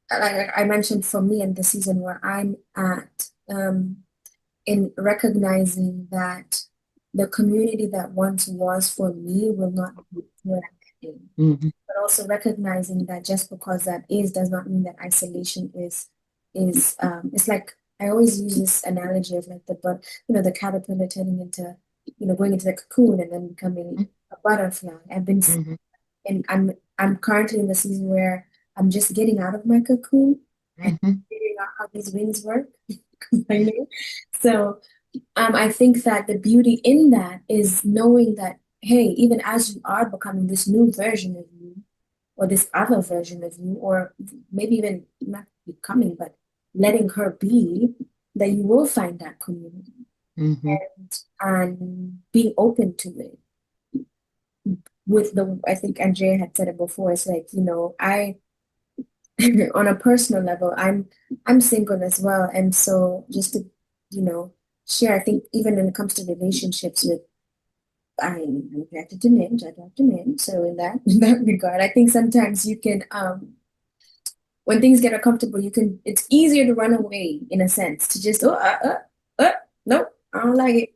like I mentioned, for me in the season where I'm at, in recognizing that the community that once was for me will not be where I'm in. Mm-hmm. But also recognizing that just because that is does not mean that isolation is it's like I always use this analogy of like the caterpillar turning into going into the cocoon and then becoming a butterfly. I've been Mm-hmm. and I'm currently in the season where I'm just getting out of my cocoon and Mm-hmm. figuring out how these wings work. I know. So I think that the beauty in that is knowing that, hey, even as you are becoming this new version of you, or this other version of you, or maybe even not becoming, but letting her be, that you will find that community Mm-hmm. and being open to it. With I think Andrea had said it before. It's like I, on a personal level, I'm single as well, and so just to you know share, I think even when it comes to relationships with I'm attracted to men, I talk to men. So in that in that regard, I think sometimes you can when things get uncomfortable, it's easier to run away in a sense, to just nope, I don't like it.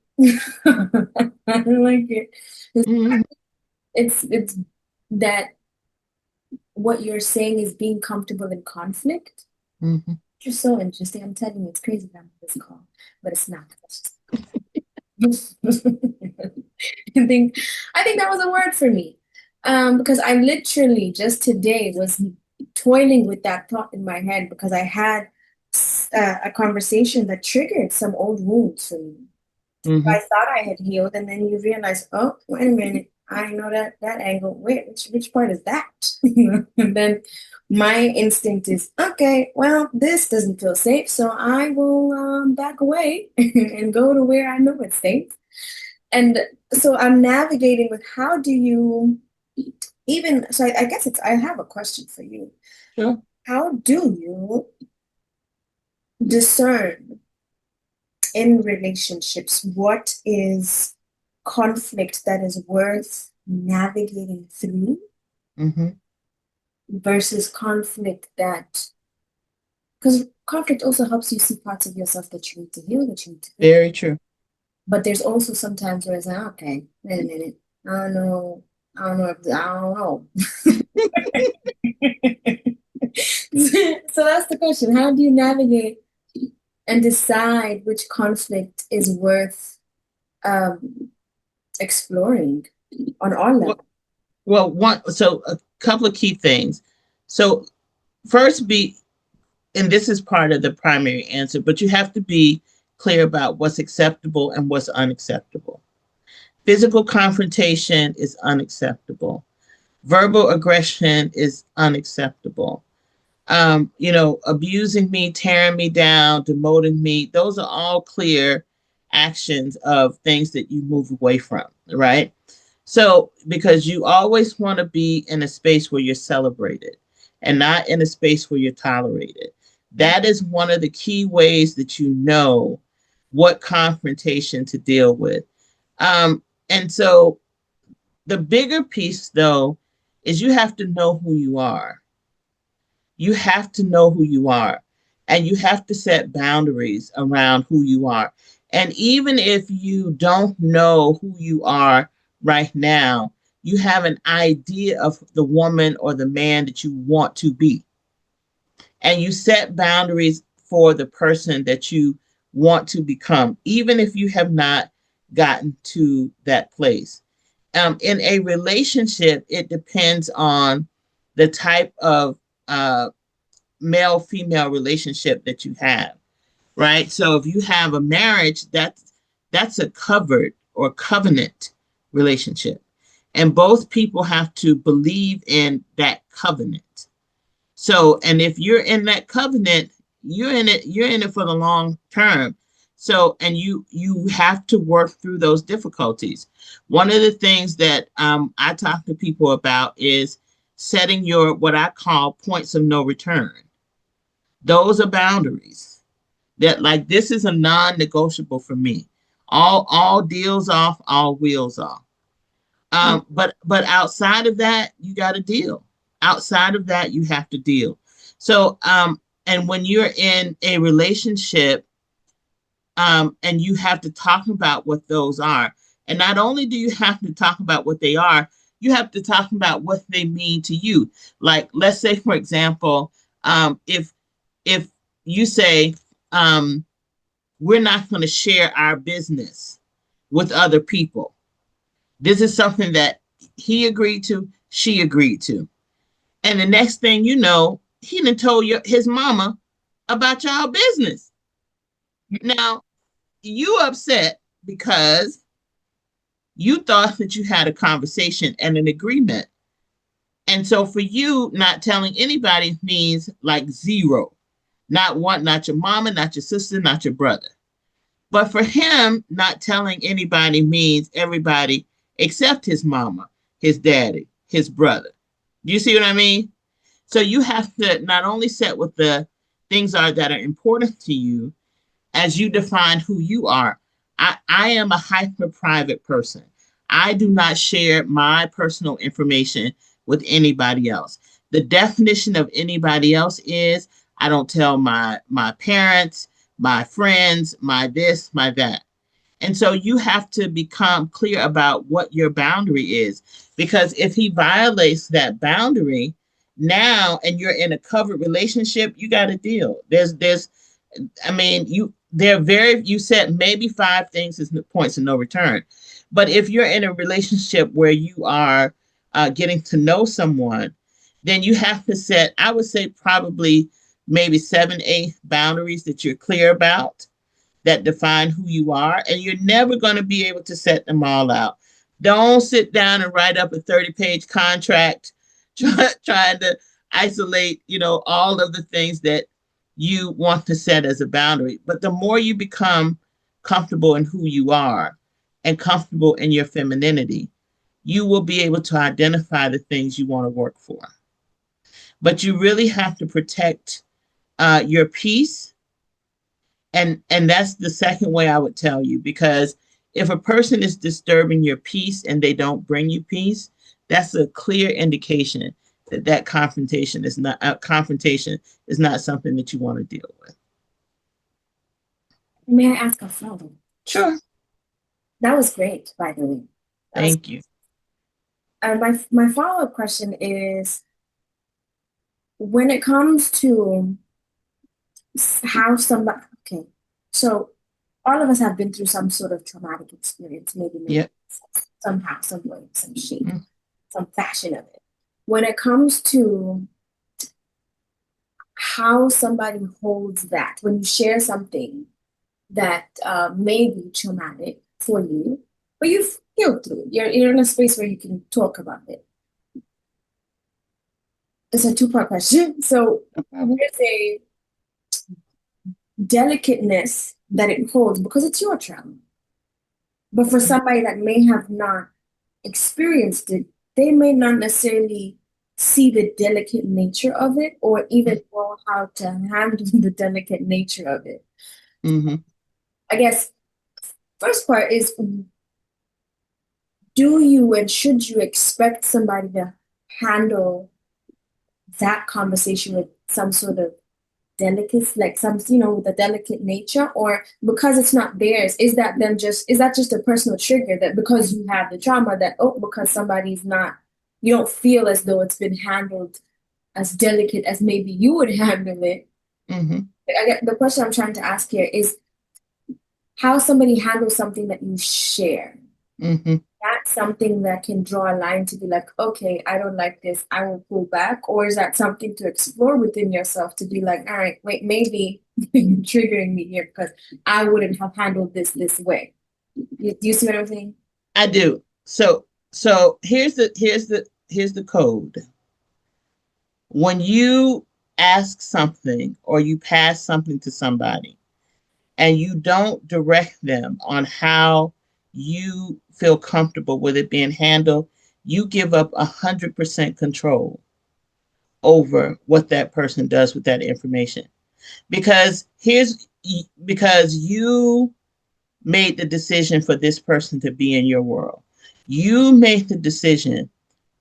I don't like it. Mm-hmm. It's that what you're saying is being comfortable in conflict. Mm-hmm. Which is so interesting. I'm telling you, it's crazy that I'm on this call, but it's not. I think I think that was a word for me. Because I literally just today was toiling with that thought in my head because I had a conversation that triggered some old wounds for me. Mm-hmm. I thought I had healed, and then you realize, oh, wait a minute, I know that angle. Wait, which part is that? And then my instinct is, okay, well, this doesn't feel safe, so I will back away and go to where I know it's safe. And so I'm navigating with how do you even so I guess I have a question for you. Sure. How do you discern in relationships what is conflict that is worth navigating through Mm-hmm. versus conflict that because conflict also helps you see parts of yourself that you need to heal, that you need to fix. Very true. But there's also sometimes where it's like, okay, wait a minute, I don't know, I don't know. So that's the question. How do you navigate and decide which conflict is worth um, exploring on our Well, level? so a couple of key things. So first, and this is part of the primary answer, but you have to be clear about what's acceptable and what's unacceptable. Physical confrontation is unacceptable. Verbal aggression is unacceptable. Abusing me, tearing me down, demoting me, those are all clear actions of things that you move away from, right? So, because you always want to be in a space where you're celebrated and not in a space where you're tolerated. That is one of the key ways that you know what confrontation to deal with. And so, the bigger piece, though, is you have to know who you are. You have to know who you are, and you have to set boundaries around who you are. And even if you don't know who you are right now, you have an idea of the woman or the man that you want to be. And you set boundaries for the person that you want to become, even if you have not gotten to that place. In a relationship, it depends on the type of male female relationship that you have, right? So if you have a marriage, that's a covered or covenant relationship. And both people have to believe in that covenant. So, and if you're in that covenant, you're in it for the long term. So, and you have to work through those difficulties. One of the things that I talk to people about is setting your what I call points of no return. Those are boundaries that like this is a non-negotiable for me. All deals off, all wheels off. But outside of that, you got to deal. Outside of that, you have to deal. So and when you're in a relationship, and you have to talk about what those are, and not only do you have to talk about what they are, you have to talk about what they mean to you. Like let's say, for example, if you say we're not going to share our business with other people. This is something that he agreed to, she agreed to. And the next thing you know, he done told his mama about y'all business. Now, you upset because you thought that you had a conversation and an agreement. And so for you, not telling anybody means like zero. Not one, not your mama, not your sister, not your brother. But for him, not telling anybody means everybody except his mama, his daddy, his brother. Do you see what I mean? So you have to not only set what the things are that are important to you as you define who you are. I am a hyper private person. I do not share my personal information with anybody else. The definition of anybody else is I don't tell my parents, my friends, my this, my that. And so you have to become clear about what your boundary is. Because if he violates that boundary now and you're in a covered relationship, you got to deal. I mean, you said maybe five things as points of no return. But if you're in a relationship where you are getting to know someone, then you have to set, I would say, probably maybe 7, 8 boundaries that you're clear about that define who you are, and you're never going to be able to set them all out. Don't sit down and write up a 30-page contract trying to isolate, all of the things that you want to set as a boundary. But the more you become comfortable in who you are and comfortable in your femininity, you will be able to identify the things you want to work for. But you really have to protect your peace, and that's the second way I would tell you, because if a person is disturbing your peace and they don't bring you peace, that's a clear indication that confrontation is not something that you want to deal with. May I ask a follow? Sure. That was great, by the way. Thank you. And my follow-up question is, when it comes to how somebody, okay, so all of us have been through some sort of traumatic experience, maybe Yep. somehow, some way, some shape, Mm. some fashion of it. When it comes to how somebody holds that, when you share something that may be traumatic for you, but you've healed through it, you're in a space where you can talk about it. It's a two-part question. So there's a delicateness that it holds because it's your trauma. But for somebody that may have not experienced it, they may not necessarily see the delicate nature of it or even know how to handle the delicate nature of it. Mm-hmm. I guess first part is, do you and should you expect somebody to handle that conversation with some sort of delicate, like some, with a delicate nature, or because it's not theirs, is that just a personal trigger that because you have the trauma that, oh, because somebody's not, you don't feel as though it's been handled as delicate as maybe you would handle it. Mm-hmm. I get the question I'm trying to ask here is how somebody handles something that you share. Mm-hmm. That's something that can draw a line to be like, okay, I don't like this, I will pull back? Or is that something to explore within yourself to be like, all right, wait, maybe you're triggering me here because I wouldn't have handled this way. Do you see what I'm saying? I do. So here's the code. When you ask something or you pass something to somebody and you don't direct them on how you feel comfortable with it being handled, you give up 100% control over what that person does with that information. Because you made the decision for this person to be in your world. You made the decision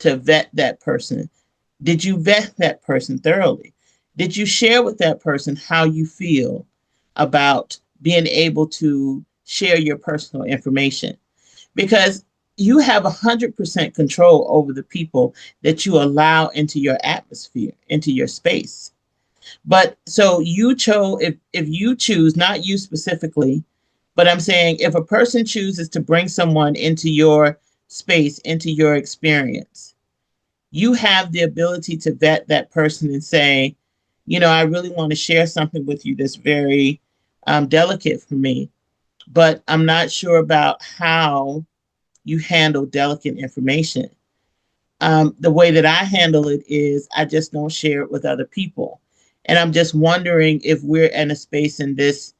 to vet that person. Did you vet that person thoroughly? Did you share with that person how you feel about being able to share your personal information? Because you have 100% control over the people that you allow into your atmosphere, into your space. But so you chose, if you choose, not you specifically, but I'm saying if a person chooses to bring someone into your space, into your experience, you have the ability to vet that person and say, I really want to share something with you that's very delicate for me, but I'm not sure about how you handle delicate information. The way that I handle it is I just don't share it with other people. And I'm just wondering if we're in a space in this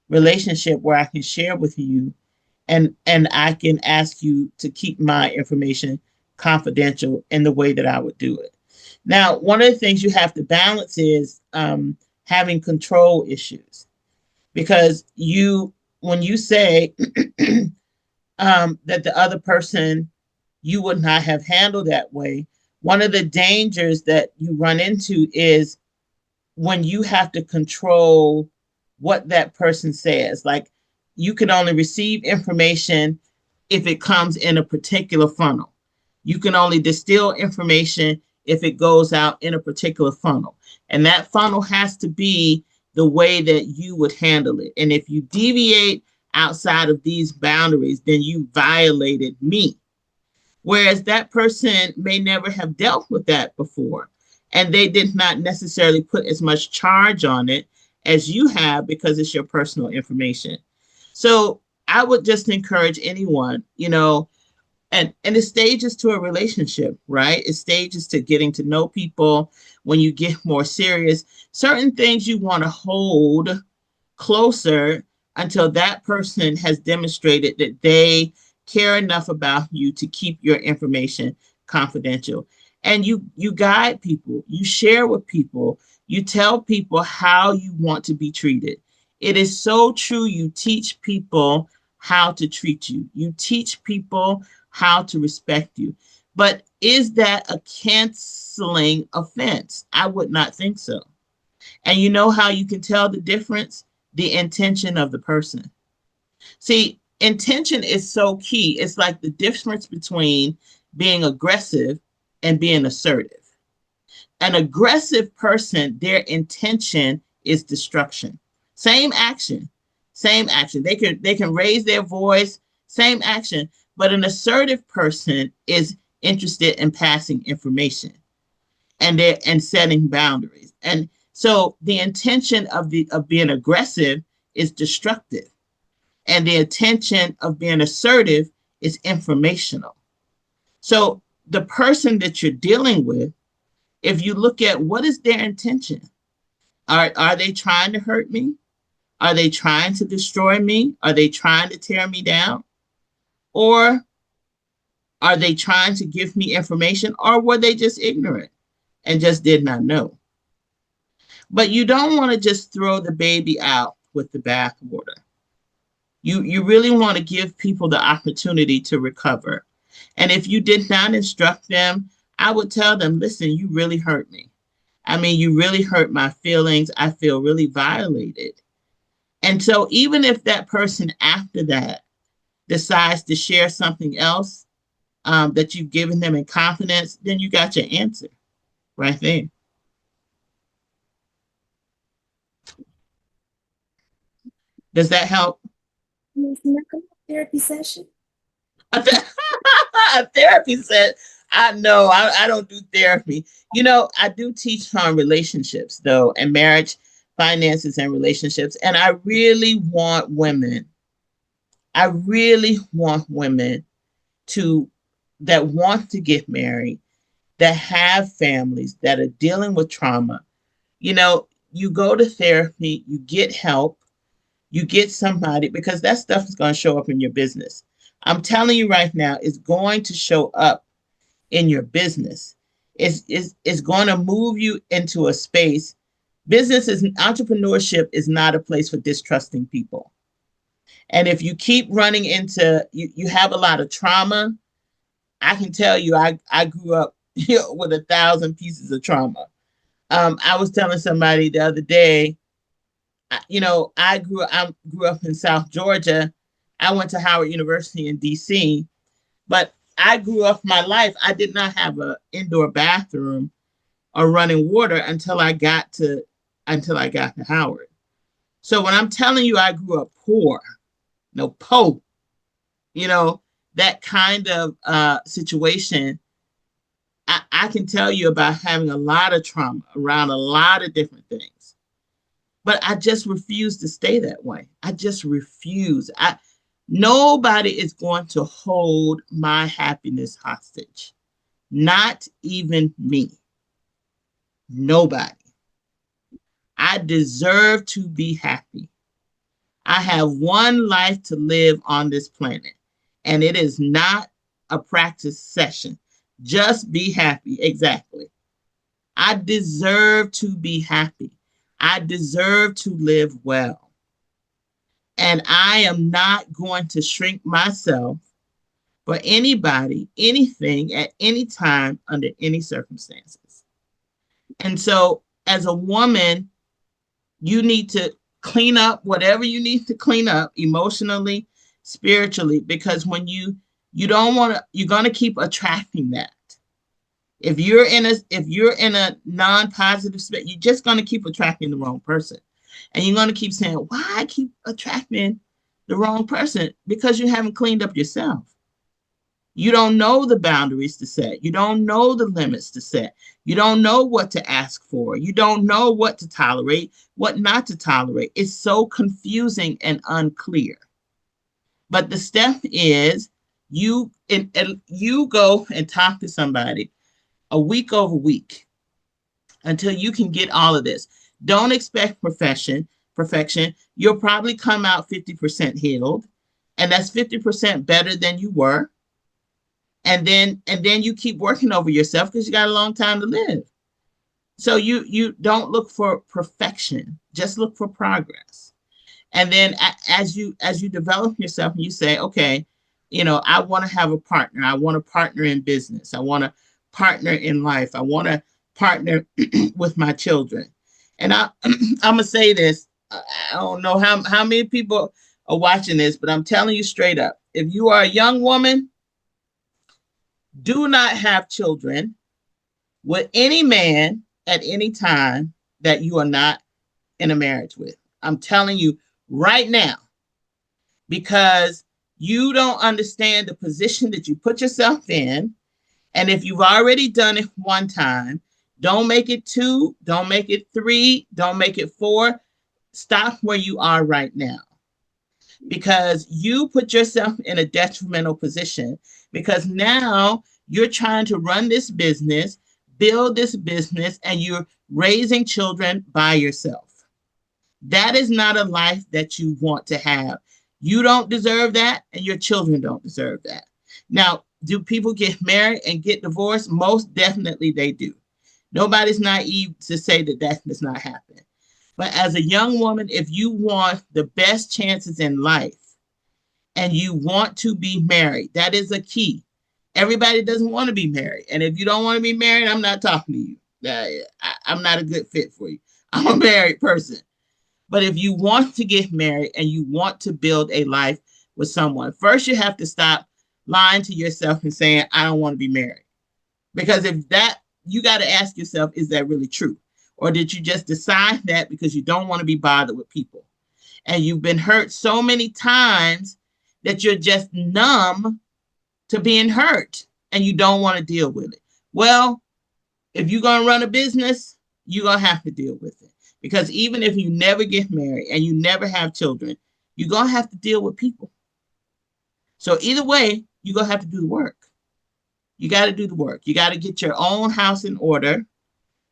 relationship where I can share with you and I can ask you to keep my information confidential in the way that I would do it. Now, one of the things you have to balance is having control issues because when you say that the other person you would not have handled that way, one of the dangers that you run into is when you have to control what that person says. Like you can only receive information if it comes in a particular funnel. You can only distill information if it goes out in a particular funnel. And that funnel has to be the way that you would handle it. And if you deviate outside of these boundaries, then you violated me. Whereas that person may never have dealt with that before. And they did not necessarily put as much charge on it as you have because it's your personal information. So I would just encourage anyone, and it stages to a relationship, right? It stages to getting to know people. When you get more serious, certain things you want to hold closer until that person has demonstrated that they care enough about you to keep your information confidential. And you guide people, you share with people, you tell people how you want to be treated. It is so true. You teach people how to treat you. You teach people how to respect you. But is that a canceling offense? I would not think so. And you know how you can tell the difference? The intention of the person. See, intention is so key. It's like the difference between being aggressive and being assertive. An aggressive person, their intention is destruction. Same action, same action. They can raise their voice, same action. But an assertive person is interested in passing information and setting boundaries. And so the intention of being aggressive is destructive, and the intention of being assertive is informational. So the person that you're dealing with, if you look at what is their intention, are they trying to hurt me? Are they trying to destroy me? Are they trying to tear me down? Or are they trying to give me information? Or were they just ignorant and just did not know? But you don't want to just throw the baby out with the bathwater. You really want to give people the opportunity to recover. And if you did not instruct them, I would tell them, listen, you really hurt me. I mean, you really hurt my feelings. I feel really violated. And so, even if that person after that decides to share something else that you've given them in confidence, then you got your answer right there. Does that help? It's not a therapy session. A therapy said, I know I don't do therapy. You know, I do teach on relationships though, and marriage, finances, and relationships. And I really want women to that want to get married, that have families, that are dealing with trauma. You know, you go to therapy, you get help, you get somebody, because that stuff is going to show up in your business. I'm telling you right now, it's going to show up in your business. It's going to move you into a space. Business is entrepreneurship is not a place for distrusting people. And if you keep running into you have a lot of trauma, I can tell you I grew up with 1,000 pieces of trauma. I was telling somebody the other day, I grew up in South Georgia. I went to Howard University in DC, but I grew up my life. I did not have an indoor bathroom or running water until I got to Howard. So when I'm telling you I grew up poor, no po, you know, that kind of situation, I can tell you about having a lot of trauma around a lot of different things. But I just refuse to stay that way. I just refuse. Nobody is going to hold my happiness hostage. Not even me. Nobody. I deserve to be happy. I have one life to live on this planet, and it is not a practice session. Just be happy. Exactly. I deserve to be happy. I deserve to live well. And I am not going to shrink myself for anybody, anything, at any time, under any circumstances. And so, as a woman, you need to clean up whatever you need to clean up emotionally, spiritually, because you don't want to, you're going to keep attracting that. If you're in a non-positive space, you're just going to keep attracting the wrong person. And you're going to keep saying, why I keep attracting the wrong person? Because you haven't cleaned up yourself. You don't know the boundaries to set. You don't know the limits to set. You don't know what to ask for. You don't know what to tolerate, what not to tolerate. It's so confusing and unclear. But the step is you go and talk to somebody a week over week until you can get all of this. Don't expect perfection. You'll probably come out 50% healed, and that's 50% better than you were. And then you keep working over yourself because you got a long time to live. So you don't look for perfection, just look for progress. And then as you develop yourself and you say, okay, I want to have a partner. I want to partner in business. I want to partner in life. I want to partner with my children. And I'm gonna say this. I don't know how many people are watching this, but I'm telling you straight up, if you are a young woman, do not have children with any man at any time that you are not in a marriage with. I'm telling you right now, because you don't understand the position that you put yourself in. And if you've already done it one time, don't make it two, don't make it three, don't make it four. Stop where you are right now, because you put yourself in a detrimental position, because now you're trying to run this business, build this business, and you're raising children by yourself. That is not a life that you want to have. You don't deserve that, and your children don't deserve that. Now, do people get married and get divorced? Most definitely they do. Nobody's naive to say that that does not happen. But as a young woman, if you want the best chances in life and you want to be married, that is a key. Everybody doesn't want to be married. And if you don't want to be married, I'm not talking to you. I'm not a good fit for you. I'm a married person. But if you want to get married and you want to build a life with someone, first you have to stop lying to yourself and saying, I don't want to be married. Because if that, you got to ask yourself, is that really true? Or did you just decide that because you don't want to be bothered with people? And you've been hurt so many times that you're just numb to being hurt and you don't want to deal with it. Well, if you're going to run a business, you're going to have to deal with it. Because even if you never get married and you never have children, you're going to have to deal with people. So either way, you're going to have to do the work. You got to do the work. You got to get your own house in order,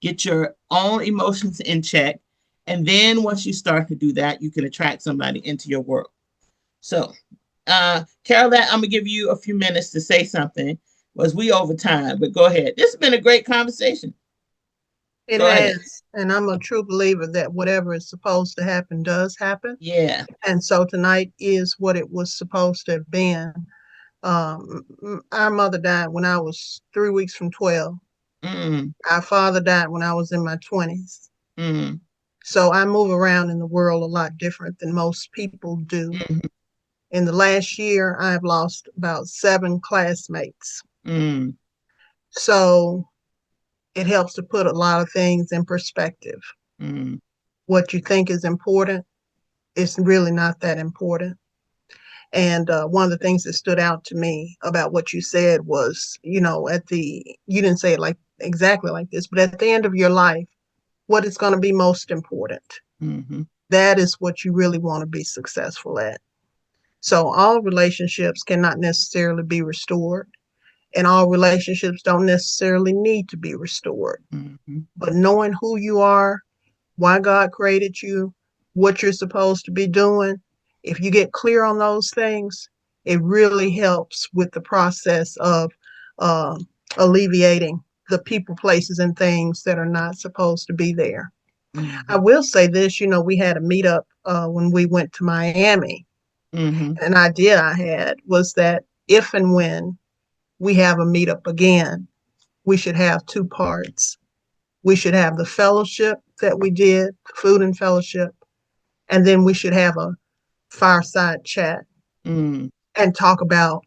get your own emotions in check. And then once you start to do that, you can attract somebody into your world. So, Carolette, I'm going to give you a few minutes to say something. Was we over time? But go ahead. This has been a great conversation. It Go ahead. has. And I'm a true believer that whatever is supposed to happen does happen. Yeah. And so tonight is what it was supposed to have been. Our mother died when I was 3 weeks from 12. Mm, Our father died when I was in my 20s. mm, So I move around in the world a lot different than most people do. mm, In the last year, I've lost about 7 classmates. mm, So it helps to put a lot of things in perspective. mm, What you think is important is really not that important. And one of the things that stood out to me about what you said was, you didn't say it like exactly like this, but at the end of your life, what is going to be most important? mm, That is what you really want to be successful at. So all relationships cannot necessarily be restored, and all relationships don't necessarily need to be restored. mm, But knowing who you are, why God created you, what you're supposed to be doing, if you get clear on those things, it really helps with the process of uh, alleviating the people, places, and things that are not supposed to be there. I mm, will say this, we had a meetup when we went to Miami. mm, An idea I had was that if and when we have a meetup again, we should have 2 parts. We should have the fellowship that we did, food and fellowship, and then we should have a fireside chat mm, and talk about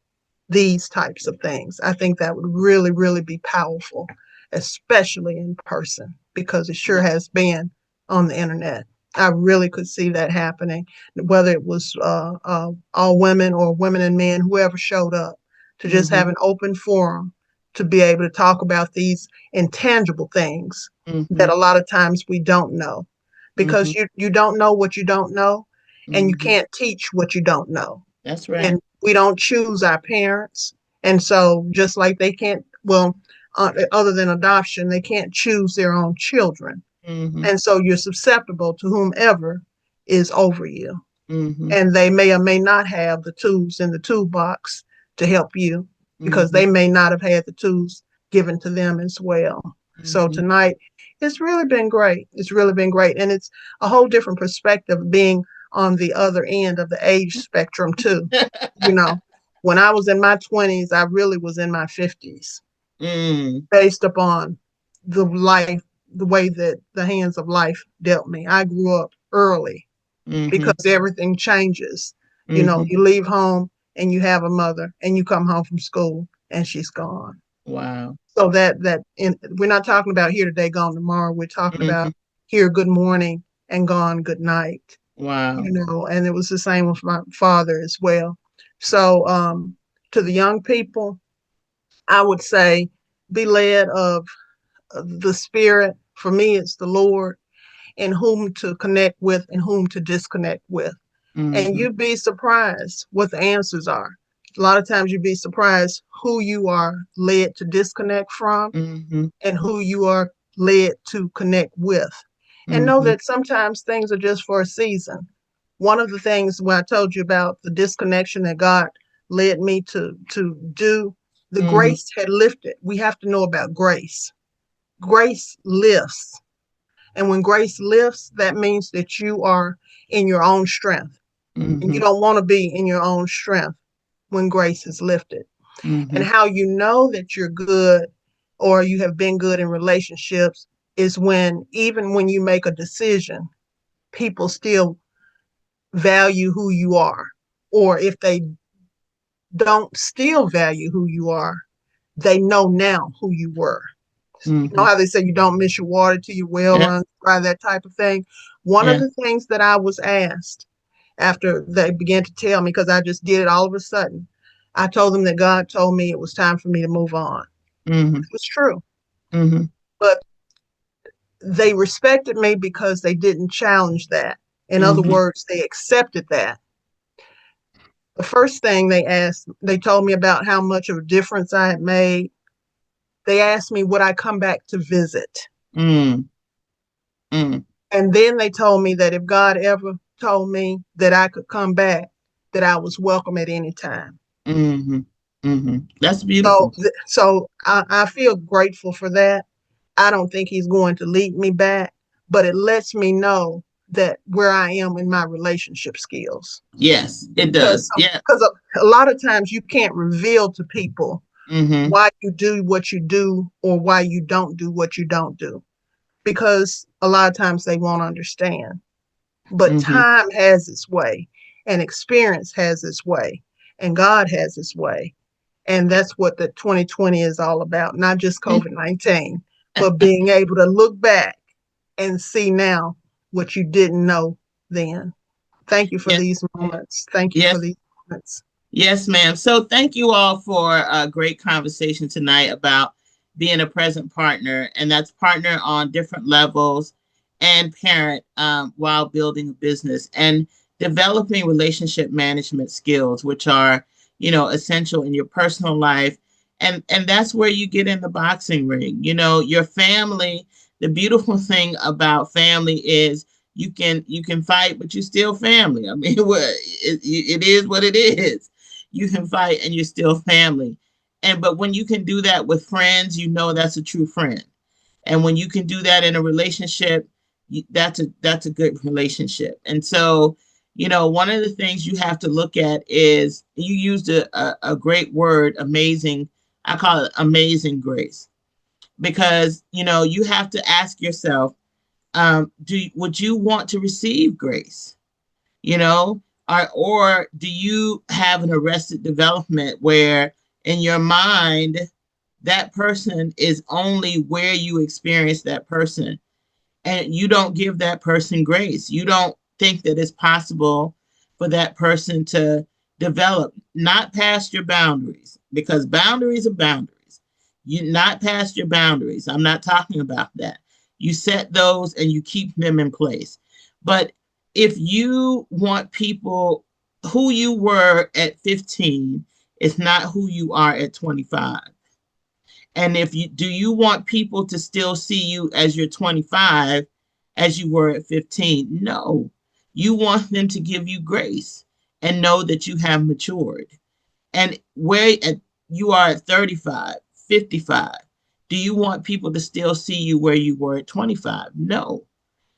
these types of things. I think that would really, really be powerful, especially in person, because it sure yeah. has been on the internet. I really could see that happening, whether it was all women or women and men, whoever showed up, to just have Mhm, an open forum to be able to talk about these intangible things that mhm, a lot of times we don't know, because mhm, you don't know what you don't know, and you mhm. can't teach what you don't know, That's right. and we don't choose our parents. And so just like they can't, well, other than adoption, they can't choose their own children. Mhm, And so you're susceptible to whomever is over you. mhm, And they may or may not have the tools in the toolbox to help you, because mhm, they may not have had the tools given to them as well. So mhm. tonight, it's really been great. It's really been great. And it's a whole different perspective being on the other end of the age spectrum, too. You know, when I was in my 20s, I really was in my 50s Mm, based upon the life, the way that the hands of life dealt me. I grew up early because mhm, everything changes. mhm. You leave home and you have a mother, and you come home from school and she's gone. Wow. So we're not talking about here today, gone tomorrow. We're talking about Mhm. here, good morning, and gone, good night. Wow. And it was the same with my father as well. So to the young people, I would say be led of the Spirit. For me, it's the Lord, and whom to connect with and whom to disconnect with. And Mhm, you'd be surprised what the answers are. A lot of times you'd be surprised who you are led to disconnect from mhm, and who you are led to connect with. And know mhm, that sometimes things are just for a season. One of the things when I told you about the disconnection that God led me to do, the mhm, grace had lifted. We have to know about grace. Grace lifts. And when grace lifts, that means that you are in your own strength. And you mhm, don't want to be in your own strength when grace is lifted. And mhm, how you know that you're good or you have been good in relationships is when, even when you make a decision, people still value who you are. Or if they don't still value who you are, they know now who you were. You know Mm-hmm. how they say you don't miss your water till your well Yeah. runs dry, that type of thing. One of Yeah. the things that I was asked after they began to tell me, because I just did it all of a sudden, I told them that God told me it was time for me to move on. Mm-hmm. It was true. Mm-hmm. But they respected me because they didn't challenge that. In other Mm-hmm. words, they accepted that. The first thing they told me about how much of a difference I had made. They asked me, would I come back to visit? Mm-hmm. And then they told me that if God ever told me that I could come back, that I was welcome at any time. Mm-hmm. Mm-hmm. That's So, beautiful. I feel grateful for that. I don't think he's going to lead me back, but it lets me know that where I am in my relationship skills. Yes, it Because does. Yeah. because a lot of times you can't reveal to people Mm-hmm. why you do what you do or why you don't do what you don't do, because a lot of times they won't understand. But Mm-hmm. time has its way, and experience has its way, and God has his way. And that's what the 2020 is all about, not just COVID-19, but being able to look back and see now what you didn't know then. Thank you for Yes. these moments. Thank you for Yes. these moments. Yes, ma'am. So thank you all for a great conversation tonight about being a present partner, and that's partner on different levels and parent while building a business and developing relationship management skills, which are, essential in your personal life. And that's where you get in the boxing ring. Your family, the beautiful thing about family is you can fight, but you still family. I mean, it is what it is. You can fight and you're still family. But when you can do that with friends, that's a true friend. And when you can do that in a relationship, that's a good relationship. And so, one of the things you have to look at is you used a great word, amazing. I call it amazing grace, because you have to ask yourself, would you want to receive grace? you know or do you have an arrested development where in your mind that person is only where you experience that person, and you don't give that person grace? You don't think that it's possible for that person to develop not past your boundaries, because boundaries are boundaries. You not past your boundaries. I'm not talking about that. You set those and you keep them in place. But if you want people, who you were at 15 is not who you are at 25. And if you do, you want people to still see you as you're 25 as you were at 15? No. You want them to give you grace and know that you have matured. And you are at 35, 55, do you want people to still see you where you were at 25? No.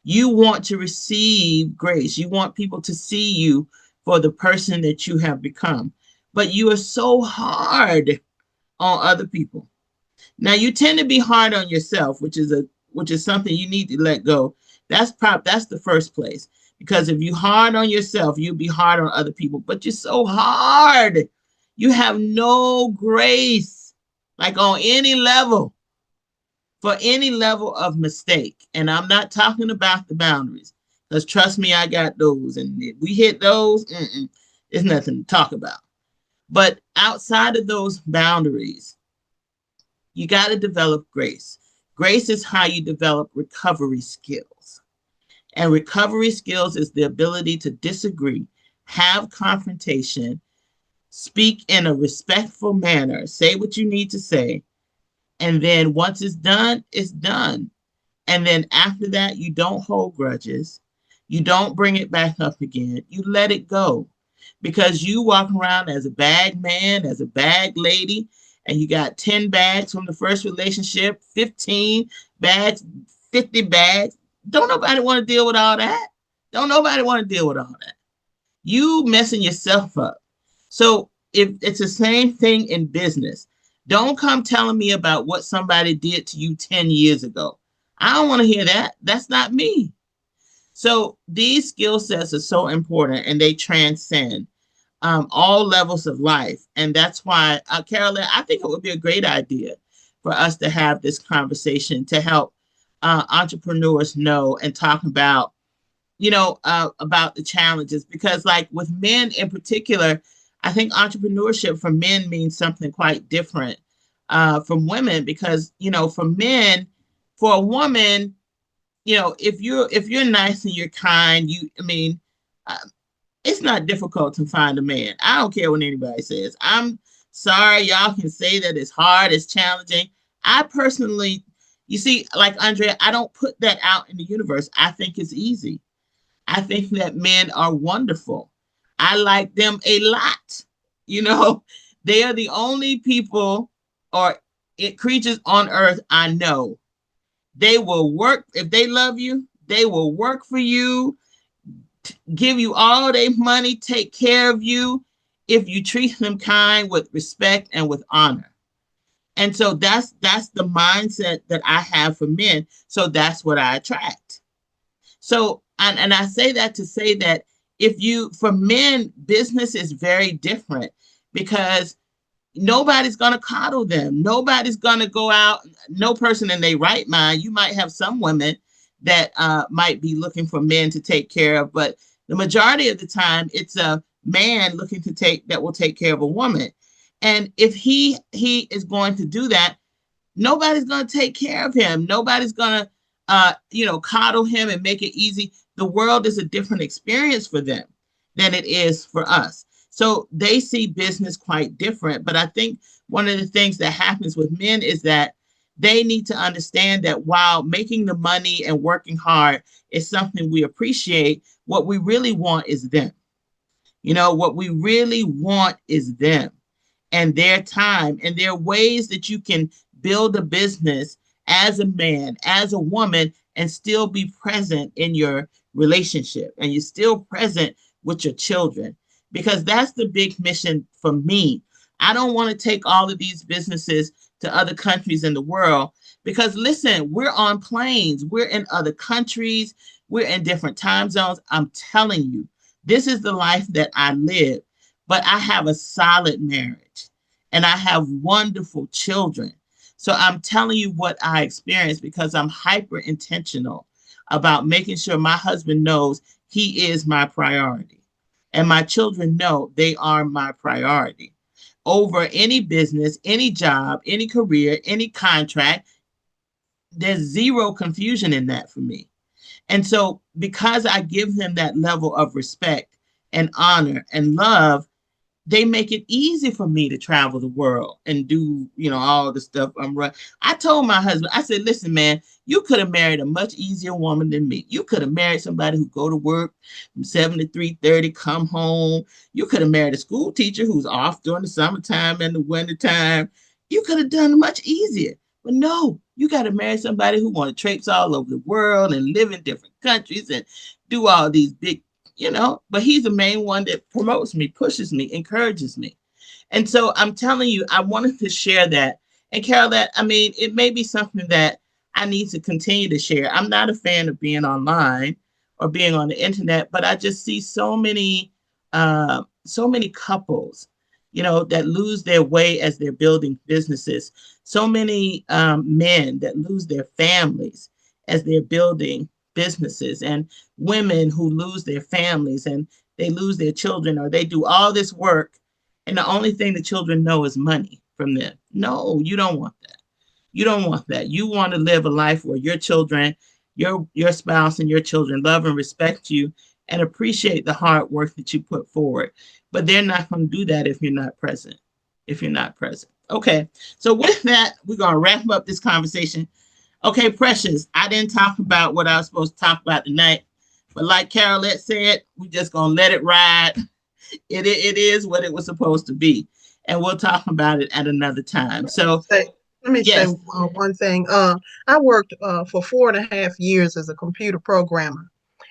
You want to receive grace. You want people to see you for the person that you have become. But you are so hard on other people. Now you tend to be hard on yourself, which is something you need to let go. That's the first place. Because if you hard on yourself, you'll be hard on other people. But you're so hard. You have no grace, like on any level, for any level of mistake. And I'm not talking about the boundaries. Because trust me, I got those. And if we hit those, there's nothing to talk about. But outside of those boundaries, you got to develop grace. Grace is how you develop recovery skills. And recovery skills is the ability to disagree, have confrontation, speak in a respectful manner, say what you need to say. And then once it's done, it's done. And then after that, you don't hold grudges. You don't bring it back up again. You let it go, because you walk around as a bag man, as a bag lady, and you got 10 bags from the first relationship, 15 bags, 50 bags. Don't nobody want to deal with all that. Don't nobody want to deal with all that. You messing yourself up. So if it's the same thing in business, don't come telling me about what somebody did to you 10 years ago. I don't want to hear that. That's not me. So these skill sets are so important and they transcend all levels of life. And that's why, Carolyn, I think it would be a great idea for us to have this conversation to help entrepreneurs know and talk about, about the challenges. Because, like with men in particular, I think entrepreneurship for men means something quite different from women. Because, for men, for a woman, if you're nice and you're kind, uh, it's not difficult to find a man. I don't care what anybody says. I'm sorry, y'all can say that it's hard, it's challenging. I personally, you see, like Andrea, I don't put that out in the universe. I think it's easy. I think that men are wonderful. I like them a lot. You know, they are the only people or creatures on earth I know. They will work if they love you. They will work for you, give you all their money, take care of you if you treat them kind with respect and with honor. And so that's the mindset that I have for men. So that's what I attract. So and I say that to say that if you for men, business is very different because nobody's going to coddle them. Nobody's going to go out. No person in their right mind. You might have some women that might be looking for men to take care of, but the majority of the time, it's a man looking to take that will take care of a woman. And if he is going to do that, nobody's going to take care of him. Nobody's going to, coddle him and make it easy. The world is a different experience for them than it is for us. So they see business quite different. But I think one of the things that happens with men is that they need to understand that while making the money and working hard is something we appreciate, what we really want is them. What we really want is them and their time. And there are ways that you can build a business as a man, as a woman, and still be present in your relationship and you're still present with your children. Because that's the big mission for me. I don't want to take all of these businesses to other countries in the world because listen, we're on planes, we're in other countries, we're in different time zones. I'm telling you, this is the life that I live, but I have a solid marriage and I have wonderful children. So I'm telling you what I experienced because I'm hyper intentional about making sure my husband knows he is my priority. And my children know they are my priority over any business, any job, any career, any contract. There's zero confusion in that for me. And so, because I give them that level of respect and honor and love, they make it easy for me to travel the world and do, all the stuff I'm running. I told my husband, I said, listen, man, you could have married a much easier woman than me. You could have married somebody who go to work from 7 to 3:30, come home. You could have married a school teacher who's off during the summertime and the wintertime. You could have done it much easier. But no, you got to marry somebody who want to traipse all over the world and live in different countries and do all these big but he's the main one that promotes me, pushes me, encourages me. And so I'm telling you, I wanted to share that. And Carol, it may be something that I need to continue to share. I'm not a fan of being online or being on the internet, but I just see so many couples, that lose their way as they're building businesses. So many men that lose their families as they're building businesses, and women who lose their families and they lose their children, or they do all this work and the only thing the children know is money from them. No, you don't want that. You don't want that. You want to live a life where your children, your spouse and your children love and respect you and appreciate the hard work that you put forward. But they're not going to do that if you're not present. If you're not present. Okay. So with that, we're going to wrap up this conversation. Okay, Precious, I didn't talk about what I was supposed to talk about tonight. But like Carolette said, we just going to let it ride. It is what it was supposed to be. And we'll talk about it at another time. So, Say, let me say yes. one thing. I worked for 4.5 years as a computer programmer.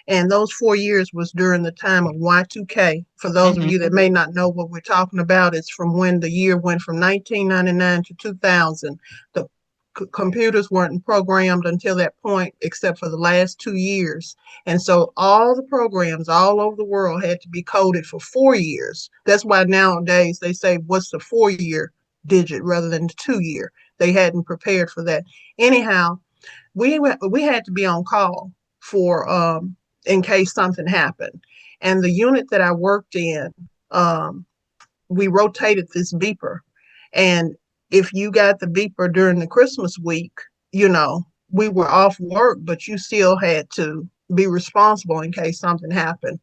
And those 4 years was during the time of Y2K. For those of Mm-hmm. you that may not know what we're talking about, it's from when the year went from 1999 to 2000. The computers weren't programmed until that point, except for the last 2 years. And so all the programs all over the world had to be coded for 4 years. That's why nowadays they say, what's the 4 year digit rather than the 2 year? They hadn't prepared for that. Anyhow, we had to be on call for in case something happened. And the unit that I worked in, um, we rotated this beeper. And if you got the beeper during the Christmas week, you know, we were off work, but you still had to be responsible in case something happened.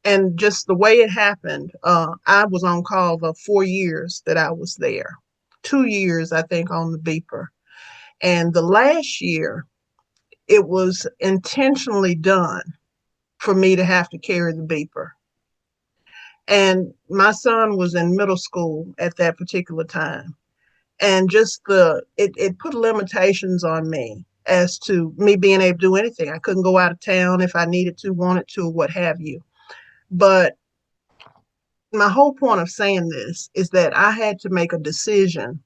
And just the way it happened, I was on call the 4 years that I was there, 2 years, I think, on the beeper. And the last year, it was intentionally done for me to have to carry the beeper. And my son was in middle school at that particular time. And just it put limitations on me as to me being able to do anything. I couldn't go out of town if I needed to, wanted to, what have you. But my whole point of saying this is that I had to make a decision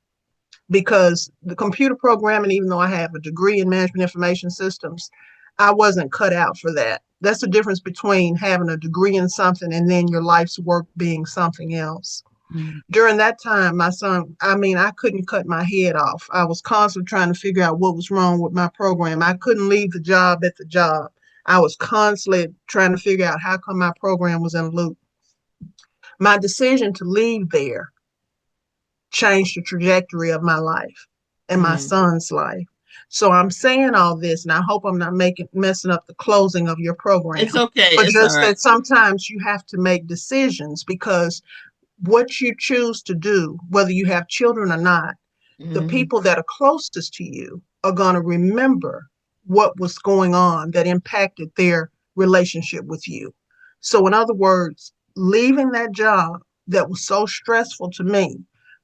because the computer programming, even though I have a degree in management information systems, I wasn't cut out for that. That's the difference between having a degree in something and then your life's work being something else. Mm-hmm. During that time, my son, I mean, I couldn't cut my head off. I was constantly trying to figure out what was wrong with my program. I couldn't leave the job at the job. I was constantly trying to figure out how come my program was in a loop. My decision to leave there changed the trajectory of my life and my Mm-hmm. son's life. So I'm saying all this, and I hope I'm not messing up the closing of your program, It's okay. but It's all just right. that sometimes you have to make decisions because what you choose to do, whether you have children or not, the Mm-hmm. people that are closest to you are going to remember what was going on that impacted their relationship with you. So, in other words, leaving that job that was so stressful to me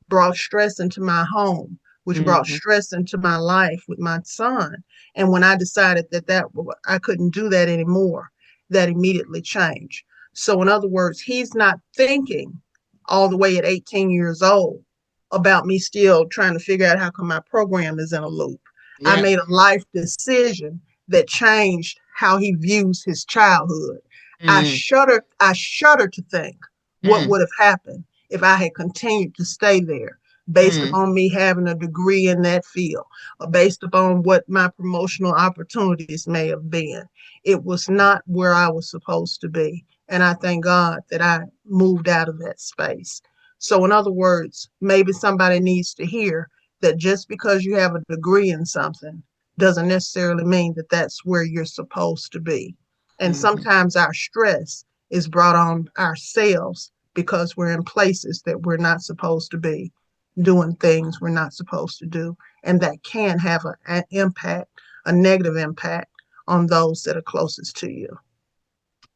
brought stress into my home, which brought Mm-hmm. stress into my life with my son. And when I decided that I couldn't do that anymore, that immediately changed. So, in other words, he's not thinking all the way at 18 years old about me still trying to figure out how come my program is in a loop. I Yeah. made a life decision that changed how he views his childhood. Mm-hmm. I shudder to think what would have happened if I had continued to stay there based Mm-hmm. upon me having a degree in that field or based upon what my promotional opportunities may have been. It was not where I was supposed to be. And I thank God that I moved out of that space. So, in other words, maybe somebody needs to hear that just because you have a degree in something doesn't necessarily mean that that's where you're supposed to be. And Mm-hmm. sometimes our stress is brought on ourselves because we're in places that we're not supposed to be, doing things we're not supposed to do. And that can have an impact, a negative impact on those that are closest to you.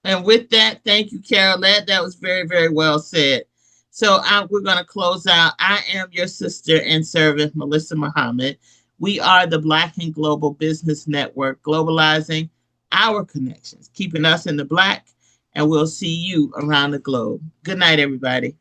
And with that, thank you, Carol. That was very, very well said. So we're going to close out. I am your sister and servant, Melissa Muhammad. We are the Black and Global Business Network, globalizing our connections, keeping us in the black, and we'll see you around the globe. Good night, everybody.